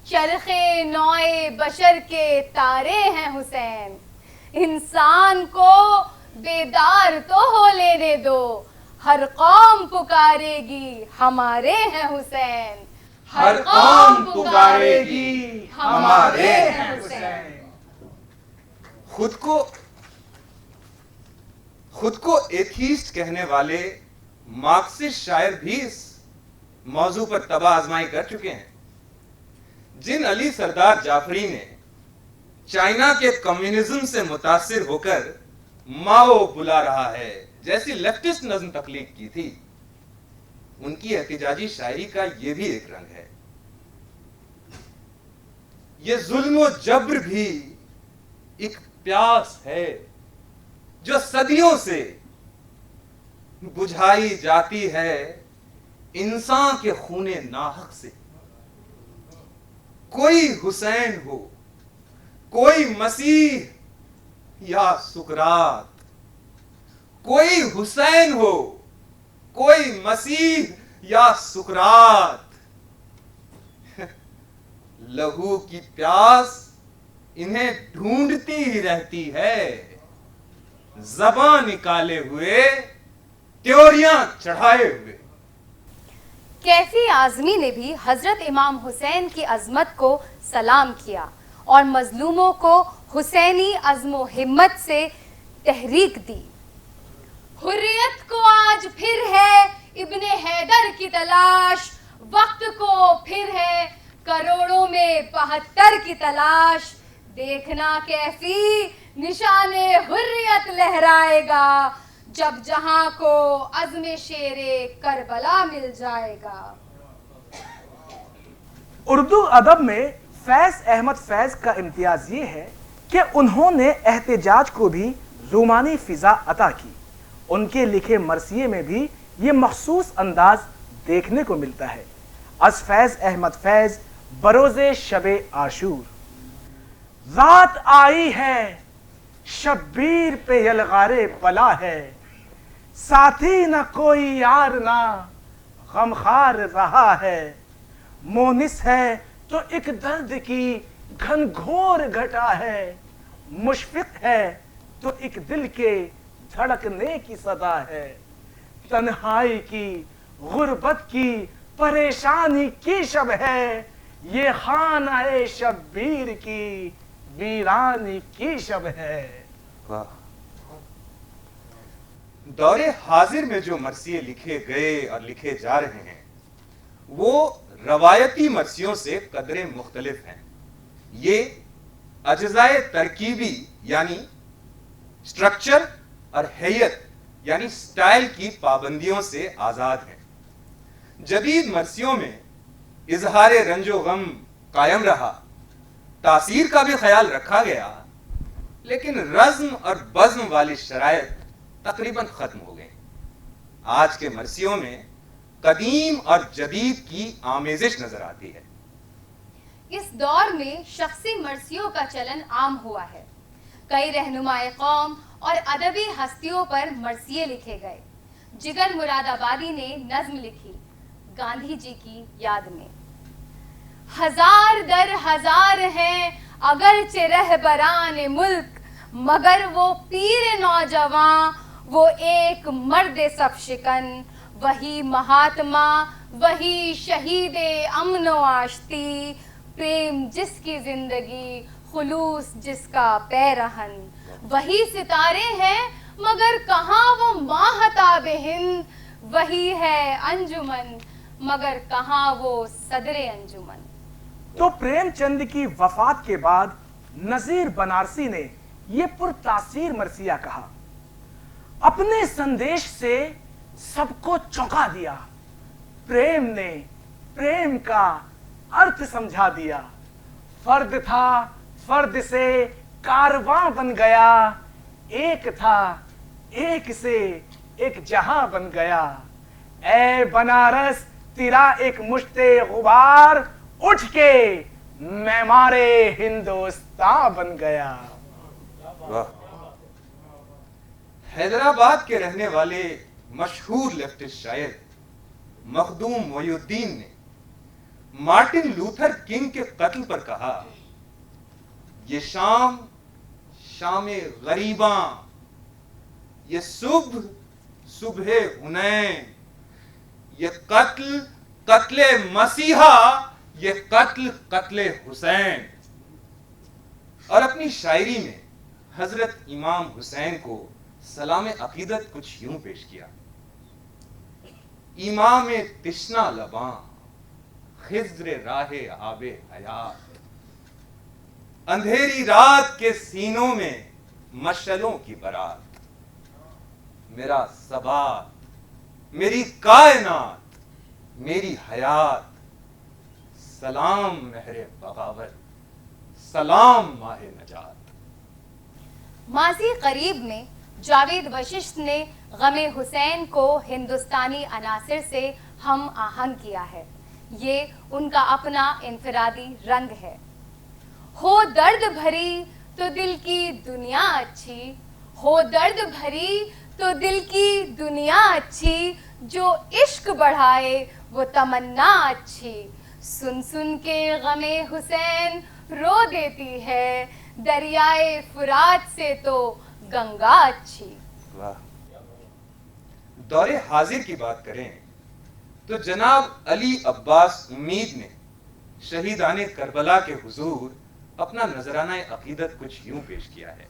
چرخے نوئے بشر کے تارے ہیں حسین، انسان کو بیدار تو ہو لینے دو، ہر قوم پکارے گی ہمارے ہیں حسین، ہر قوم پکارے گی ہمارے ہیں حسین۔ خود کو ایتھیسٹ کہنے والے مارکسسٹ شاعر بھی اس موضوع پر تباہ آزمائی کر چکے ہیں. جن علی سردار جعفری نے چائنا کے کمیونزم سے متاثر ہو کر ماؤ بلا رہا ہے جیسی لیفٹسٹ نظم تخلیق کی تھی، ان کی احتجاجی شاعری کا یہ بھی ایک رنگ ہے. یہ ظلم و جبر بھی ایک پیاس ہے جو صدیوں سے بجھائی جاتی ہے انسان کے خون ناحق سے. کوئی حسین ہو، کوئی مسیح یا سقراط، کوئی حسین ہو، کوئی مسیح یا سقراط، لہو کی پیاس انہیں ڈھونڈتی ہی رہتی ہے، زبان نکالے ہوئے، تیوریاں چڑھائے ہوئے. کیفی اعظمی نے بھی حضرت امام حسین کی عظمت کو سلام کیا اور مظلوموں کو حسینی عزم و ہمت سے تحریک دی. حریت کو آج پھر ہے ابن حیدر کی تلاش، وقت کو پھر ہے کروڑوں میں 72 کی تلاش. دیکھنا کیفی نشان حریت لہرائے گا جب جہاں کو عزم شیر کربلا مل جائے گا. اردو ادب میں فیض احمد فیض کا امتیاز یہ ہے کہ انہوں نے احتجاج کو بھی رومانی فضا عطا کی. ان کے لکھے مرثیے میں بھی یہ مخصوص انداز دیکھنے کو ملتا ہے. از فیض احمد فیض بروز شب عاشور. رات آئی ہے شبیر پہ یلغار بلا ہے، ساتھی نہ کوئی یار نہ غمخوار رہا ہے. مونس ہے تو ایک درد کی گھن گھور گھٹا ہے، مشفق ہے تو ایک دل کے دھڑکنے کی صدا ہے. تنہائی کی، غربت کی، پریشانی کی شب ہے، یہ خانہ شبیر کی ویرانی کی شب ہے. واہ. دور حاضر میں جو مرثیے لکھے گئے اور لکھے جا رہے ہیں وہ روایتی مرثیوں سے قدرے مختلف ہیں. یہ اجزائے ترکیبی یعنی سٹرکچر اور حیت یعنی سٹائل کی پابندیوں سے آزاد ہیں. جدید مرثیوں میں اظہار رنج و غم قائم رہا، تاثیر کا بھی خیال رکھا گیا، لیکن رزم اور بزم والی شرائط تقریباً ختم ہو گئیں. آج کے مرثیوں میں قدیم اور جدید کی آمیزش نظر آتی ہے. اس دور میں شخصی مرثیوں کا چلن عام ہوا ہے. کئی رہنمائے قوم اور ادبی ہستیوں پر مرثیے لکھے گئے. جگر مراد آبادی نے نظم لکھی گاندھی جی کی یاد میں. ہزار در ہزار ہیں اگرچہ رہبران ملک، مگر وہ پیر نوجواں، وہ ایک مرد سب شکن، وہی مہاتما، وہی شہید امن و آشتی، پریم جس کی زندگی، خلوص جس کا پیرہن. وہی ستارے ہیں مگر کہاں وہ ماہتاب ہند، وہی ہے انجمن مگر کہاں وہ صدر انجمن. تو پریم چند کی وفات کے بعد نذیر بنارسی نے یہ پرتاثیر مرثیہ کہا. اپنے سندیش سے سب کو چونکا دیا، پریم نے پریم کا ارتھ سمجھا دیا. فرد تھا فرد سے کارواں بن گیا، ایک تھا ایک سے ایک جہاں بن گیا. اے بنارس تیرا ایک مشت غبار، اٹھ کے معمار ہندوستان بن گیا. واہ. حیدرآباد کے رہنے والے مشہور لیفٹسٹ شاعر مخدوم محی الدین نے مارٹن لوتھر کنگ کے قتل پر کہا، یہ شام شام غریباں، یہ صبح صبح حنین، یہ قتل قتل مسیحا، یہ قتل قتل حسین. اور اپنی شاعری میں حضرت امام حسین کو سلام عقیدت کچھ یوں پیش کیا: امام تشنا لباں خضر راہ آب حیات، اندھیری رات کے سینوں میں مشعلوں کی برات، میرا ثبات، میری کائنات، میری حیات، سلام مہر بغاوت، سلام ماہ نجات۔ ماضی قریب میں جاوید وششت نے غم حسین کو ہندوستانی عناصر سے ہم آہنگ کیا ہے۔ یہ ان کا اپنا انفرادی رنگ ہے۔ ہو درد بھری تو دل کی دنیا اچھی، ہو درد بھری تو دل کی دنیا اچھی، جو عشق بڑھائے وہ تمنا اچھی، سن سن کے غم حسین رو دیتی ہے، دریائے فرات سے تو گنگا اچھی۔ واہ! دور حاضر کی بات کریں تو جناب علی عباس امید نے شہیدان کربلا کے حضور اپنا نذرانہ عقیدت کچھ یوں پیش کیا ہے: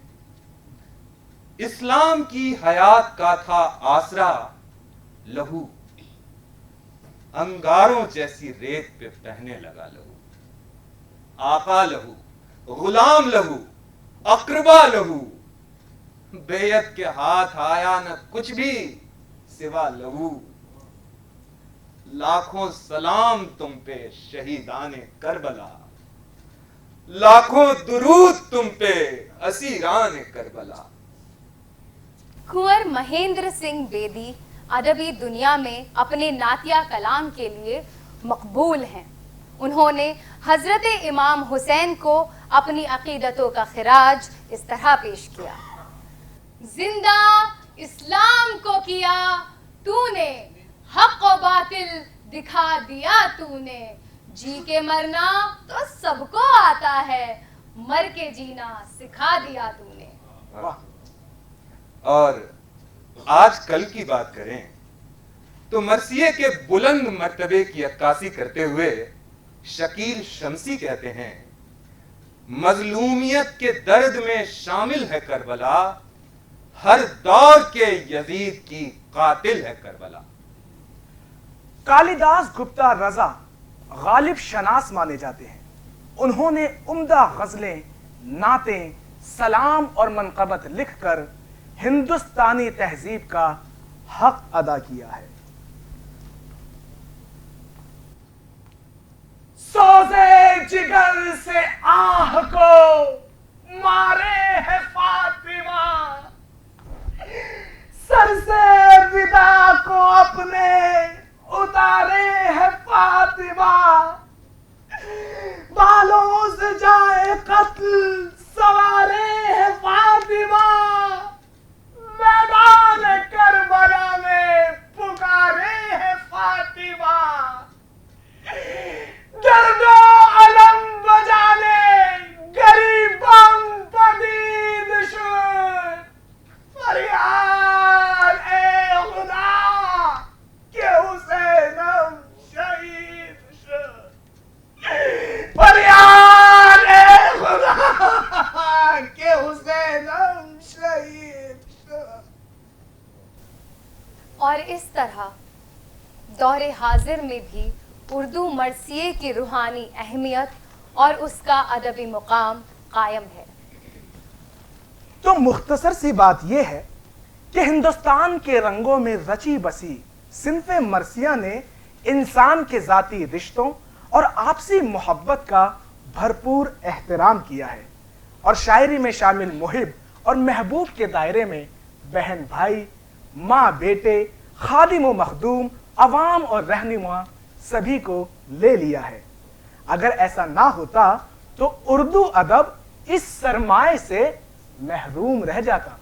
اسلام کی حیات کا تھا آسرا لہو، انگاروں جیسی ریت پہ بہنے لگا لہو، آقا لہو، غلام لہو، اقربا لہو، بیعت کے ہاتھ آیا نہ کچھ بھی سوا لہو، لاکھوں سلام تم پہ شہیدان کربلا، لاکھوں درود تم پہ اسیران کربلا۔ کنور مہندر سنگھ بیدی ادبی دنیا میں اپنے نعتیہ کلام کے لیے مقبول ہیں۔ انہوں نے حضرت امام حسین کو اپنی عقیدتوں کا خراج اس طرح پیش کیا: زندہ اسلام کو کیا تو نے، حق و باطل دکھا دیا تو نے، جی کے مرنا تو سب کو آتا ہے، مر کے جینا سکھا دیا تو نے۔ اور آج کل کی بات کریں تو مرثیے کے بلند مرتبے کی عکاسی کرتے ہوئے شکیل شمسی کہتے ہیں: مظلومیت کے درد میں شامل ہے کربلا، ہر دور کے یزید کی قاتل ہے کربلا۔ کالیداس گپتا رضا غالب شناس مانے جاتے ہیں۔ انہوں نے عمدہ غزلیں، نعتیں، سلام اور منقبت لکھ کر ہندوستانی تہذیب کا حق ادا کیا ہے۔ سوزے جگر سے آہ کو مارے ہے فاطمہ، سر سے ودا کو اپنے اتارے ہے فاطمہ، بالوں سے جائے قتل سوارے ہے فاطمہ، میدان کربلا میں پکارے ہے فاطمہ، درد و علم بجانے غریبم پدید شد، فریاد اے خدا کہ حسینم شہید شد، فریاد اے خدا کہ حسینم شہید شد۔ اور اس طرح دور حاضر میں بھی اردو مرثیے کی روحانی اہمیت اور اس کا ادبی مقام قائم ہے۔ تو مختصر سی بات یہ ہے کہ ہندوستان کے رنگوں میں رچی بسی صنف مرثیہ نے انسان کے ذاتی رشتوں اور آپسی محبت کا بھرپور احترام کیا ہے، اور شاعری میں شامل محب اور محبوب کے دائرے میں بہن بھائی، ماں بیٹے، خادم و مخدوم، عوام اور رہنما سبھی کو لے لیا ہے۔ اگر ایسا نہ ہوتا تو اردو ادب اس سرمائے سے محروم رہ جاتا۔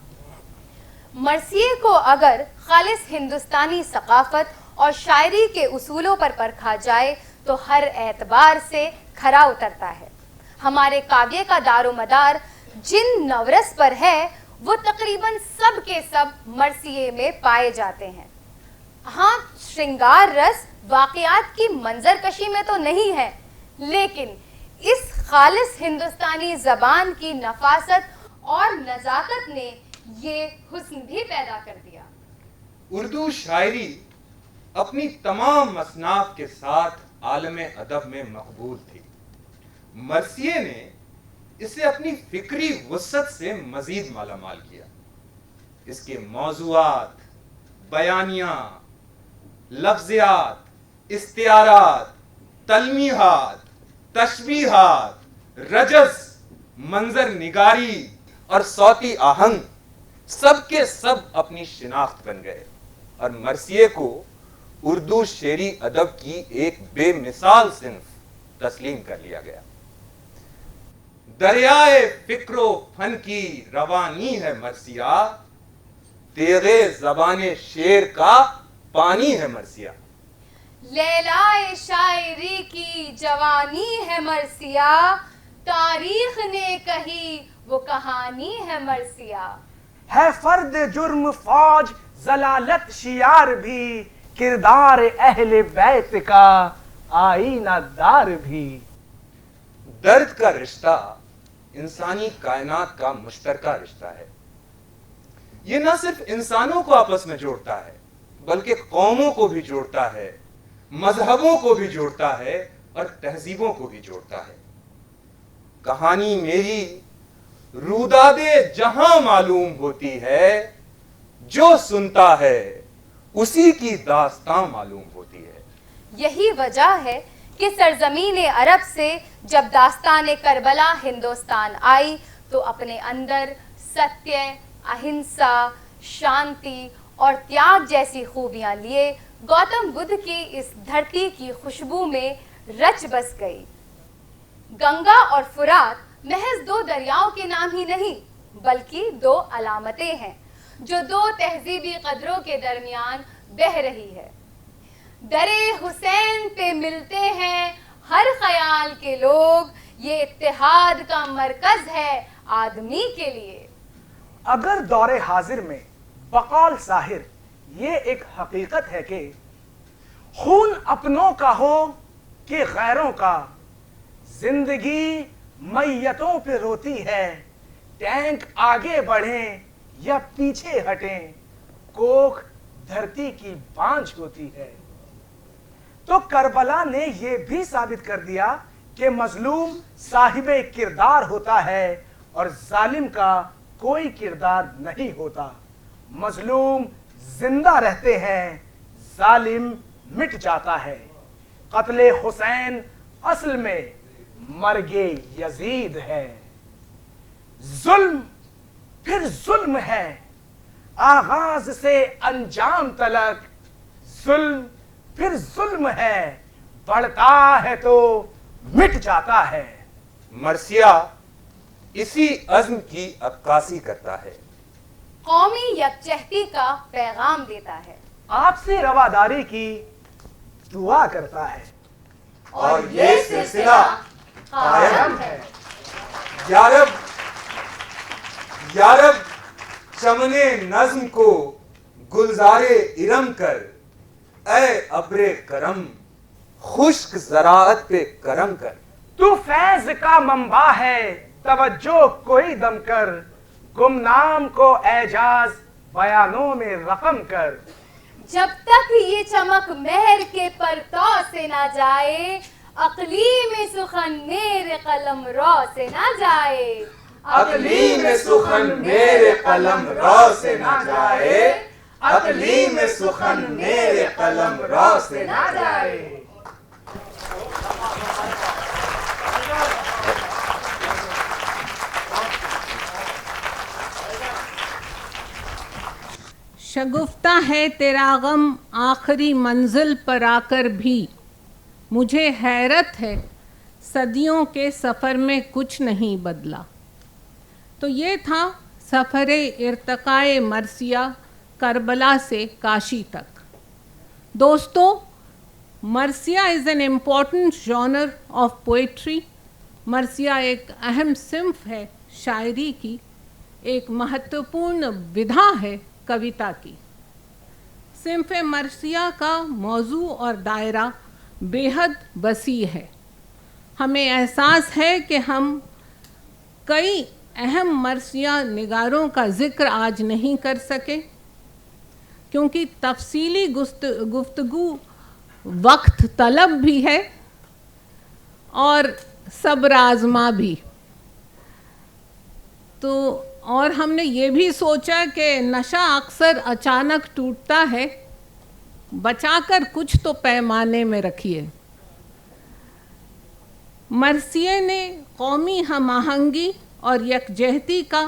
مرثیے کو اگر خالص ہندوستانی ثقافت اور شاعری کے اصولوں پر پرکھا جائے تو ہر اعتبار سے کھرا اترتا ہے۔ ہمارے کاویہ کا دار و مدار جن نورس پر ہے وہ تقریباً سب کے سب مرثیے میں پائے جاتے ہیں۔ ہاں، شرنگار رس واقعات کی منظر کشی میں تو نہیں ہے، لیکن اس خالص ہندوستانی زبان کی نفاست اور نزاکت نے یہ حسن بھی پیدا کر دیا۔ اردو شاعری اپنی تمام اصناف کے ساتھ عالم ادب میں مقبول تھی۔ مرثیے نے اسے اپنی فکری وسعت سے مزید مالا مال کیا۔ اس کے موضوعات، بیانیہ، لفظیات، استعارات، تلمیحات، تشبیہات، رجز، منظر نگاری اور صوتی آہنگ سب کے سب اپنی شناخت بن گئے اور مرثیے کو اردو شعری ادب کی ایک بے مثال صنف تسلیم کر لیا گیا۔ دریائے فکر و فن کی روانی ہے مرثیہ، تیغے زبان شعر کا پانی ہے مرثیہ۔ لیلائے شاعری کی جوانی ہے مرثیہ، تاریخ نے کہی وہ کہانی ہے مرثیہ۔ ہے فرد جرم فوج ضلالت شیار بھی، کردار اہل بیت کا آئینہ دار بھی۔ درد کا رشتہ انسانی کائنات کا مشترکہ رشتہ ہے۔ یہ نہ صرف انسانوں کو آپس میں جوڑتا ہے بلکہ قوموں کو بھی جوڑتا ہے، مذہبوں کو بھی جوڑتا ہے اور تہذیبوں کو بھی جوڑتا ہے۔ کہانی میری روداد جہاں معلوم ہوتی ہے، جو سنتا ہے اسی کی داستاں معلوم ہوتی ہے۔ یہی وجہ ہے کہ سرزمین عرب سے جب داستان کربلا ہندوستان آئی تو اپنے اندر ستیہ، اہنسا، شانتی اور تیاگ جیسی خوبیاں لیے گوتم بدھ کی اس دھرتی کی خوشبو میں رچ بس گئی۔ گنگا اور فرات محض دو دریاؤں کے نام ہی نہیں بلکہ دو علامتیں ہیں جو دو تہذیبی قدروں کے درمیان بہہ رہی ہے۔ درے حسین پہ ملتے ہیں ہر خیال کے لوگ، یہ اتحاد کا مرکز ہے آدمی کے لیے۔ اگر دور حاضر میں بقول ساحر یہ ایک حقیقت ہے کہ خون اپنوں کا ہو کہ غیروں کا، زندگی میتوں پہ روتی ہے، ٹینک آگے بڑھیں یا پیچھے ہٹیں، کوکھ دھرتی کی بانجھ ہوتی ہے، تو کربلا نے یہ بھی ثابت کر دیا کہ مظلوم صاحب کردار ہوتا ہے اور ظالم کا کوئی کردار نہیں ہوتا۔ مظلوم زندہ رہتے ہیں، ظالم مٹ جاتا ہے۔ قتل حسین اصل میں مرگ یزید ہے۔ ظلم پھر ظلم ہے، آغاز سے انجام تلک، ظلم پھر ظلم ہے، بڑھتا ہے تو مٹ جاتا ہے۔ مرثیہ اسی عزم کی عکاسی کرتا ہے، قومی یکجہتی کا پیغام دیتا ہے، آپ سے رواداری کی دعا کرتا ہے، اور یہ سلسلہ قائم ہے۔ یا رب چمن نظم کو گلزار ارم کر، اے ابر کرم خشک زراعت پہ کرم کر۔ تو فیض کا منبع ہے، توجہ کوئی دم کر، گمنام کو اعجاز بیانوں میں رقم کر۔ جب تک یہ چمک مہر کے پرتو سے نہ جائے، اقلیم سخن میرے قلم رو سے نہ جائے، اقلیم سخن میرے قلم رو سے نہ جائے، اقلیم سخن میرے قلم رو سے نہ جائے۔ شگفتہ ہے تیرا غم آخری منزل پر آ کر بھی، مجھے حیرت ہے صدیوں کے سفر میں کچھ نہیں بدلا۔ تو یہ تھا سفر ارتقاء مرثیہ کربلا سے کاشی تک۔ دوستو، مرثیہ is an important genre of poetry. مرثیہ ایک اہم صنف ہے شاعری کی، ایک مہتوپورن ودھا ہے کویتا کی۔ صنف مرثیہ کا موضوع اور دائرہ بے حد وسیع ہے۔ ہمیں احساس ہے کہ ہم کئی اہم مرثیہ نگاروں کا ذکر آج نہیں کر سکے کیونکہ تفصیلی گفتگو وقت طلب بھی ہے اور صبر آزما بھی. تو اور ہم نے یہ بھی سوچا کہ نشہ اکثر اچانک ٹوٹتا ہے، بچا کر کچھ تو پیمانے میں رکھیے. مرثیے نے قومی ہم آہنگی اور یکجہتی کا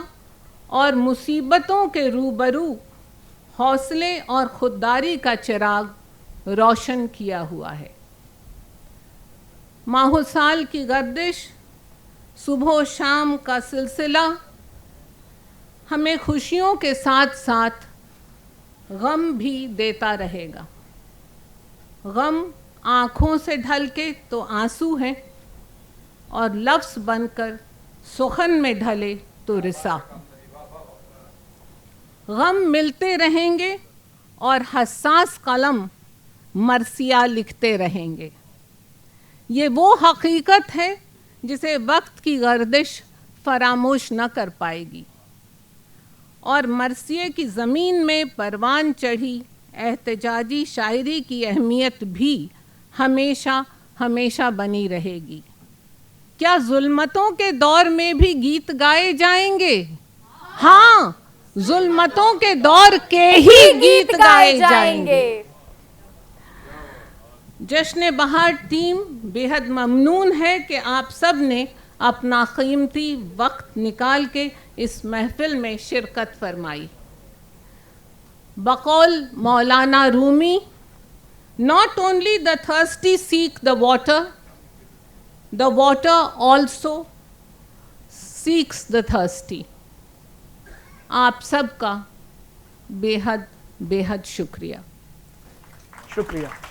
اور مصیبتوں کے روبرو حوصلے اور خودداری کا چراغ روشن کیا ہوا ہے. ماہ و سال کی گردش، صبح و شام کا سلسلہ ہمیں خوشیوں کے ساتھ ساتھ غم بھی دیتا رہے گا. غم آنکھوں سے ڈھلکے تو آنسو ہیں اور لفظ بن کر سخن میں ڈھلے تو رسا. غم ملتے رہیں گے اور حساس قلم مرثیہ لکھتے رہیں گے. یہ وہ حقیقت ہے جسے وقت کی گردش فراموش نہ کر پائے گی، اور مرثیے کی زمین میں پروان چڑھی احتجاجی شاعری کی اہمیت بھی ہمیشہ ہمیشہ بنی رہے گی. کیا ظلمتوں کے دور میں بھی گیت گائے جائیں گے؟ ہاں، ظلمتوں کے دور کے ہی گیت گائے جائیں گے. جشن بہار ٹیم بے حد ممنون ہے کہ آپ سب نے اپنا قیمتی وقت نکال کے اس محفل میں شرکت فرمائی. بقول مولانا رومی، not only the thirsty seek the water also seeks the thirsty. آپ سب کا بے حد شکریہ. شکریہ.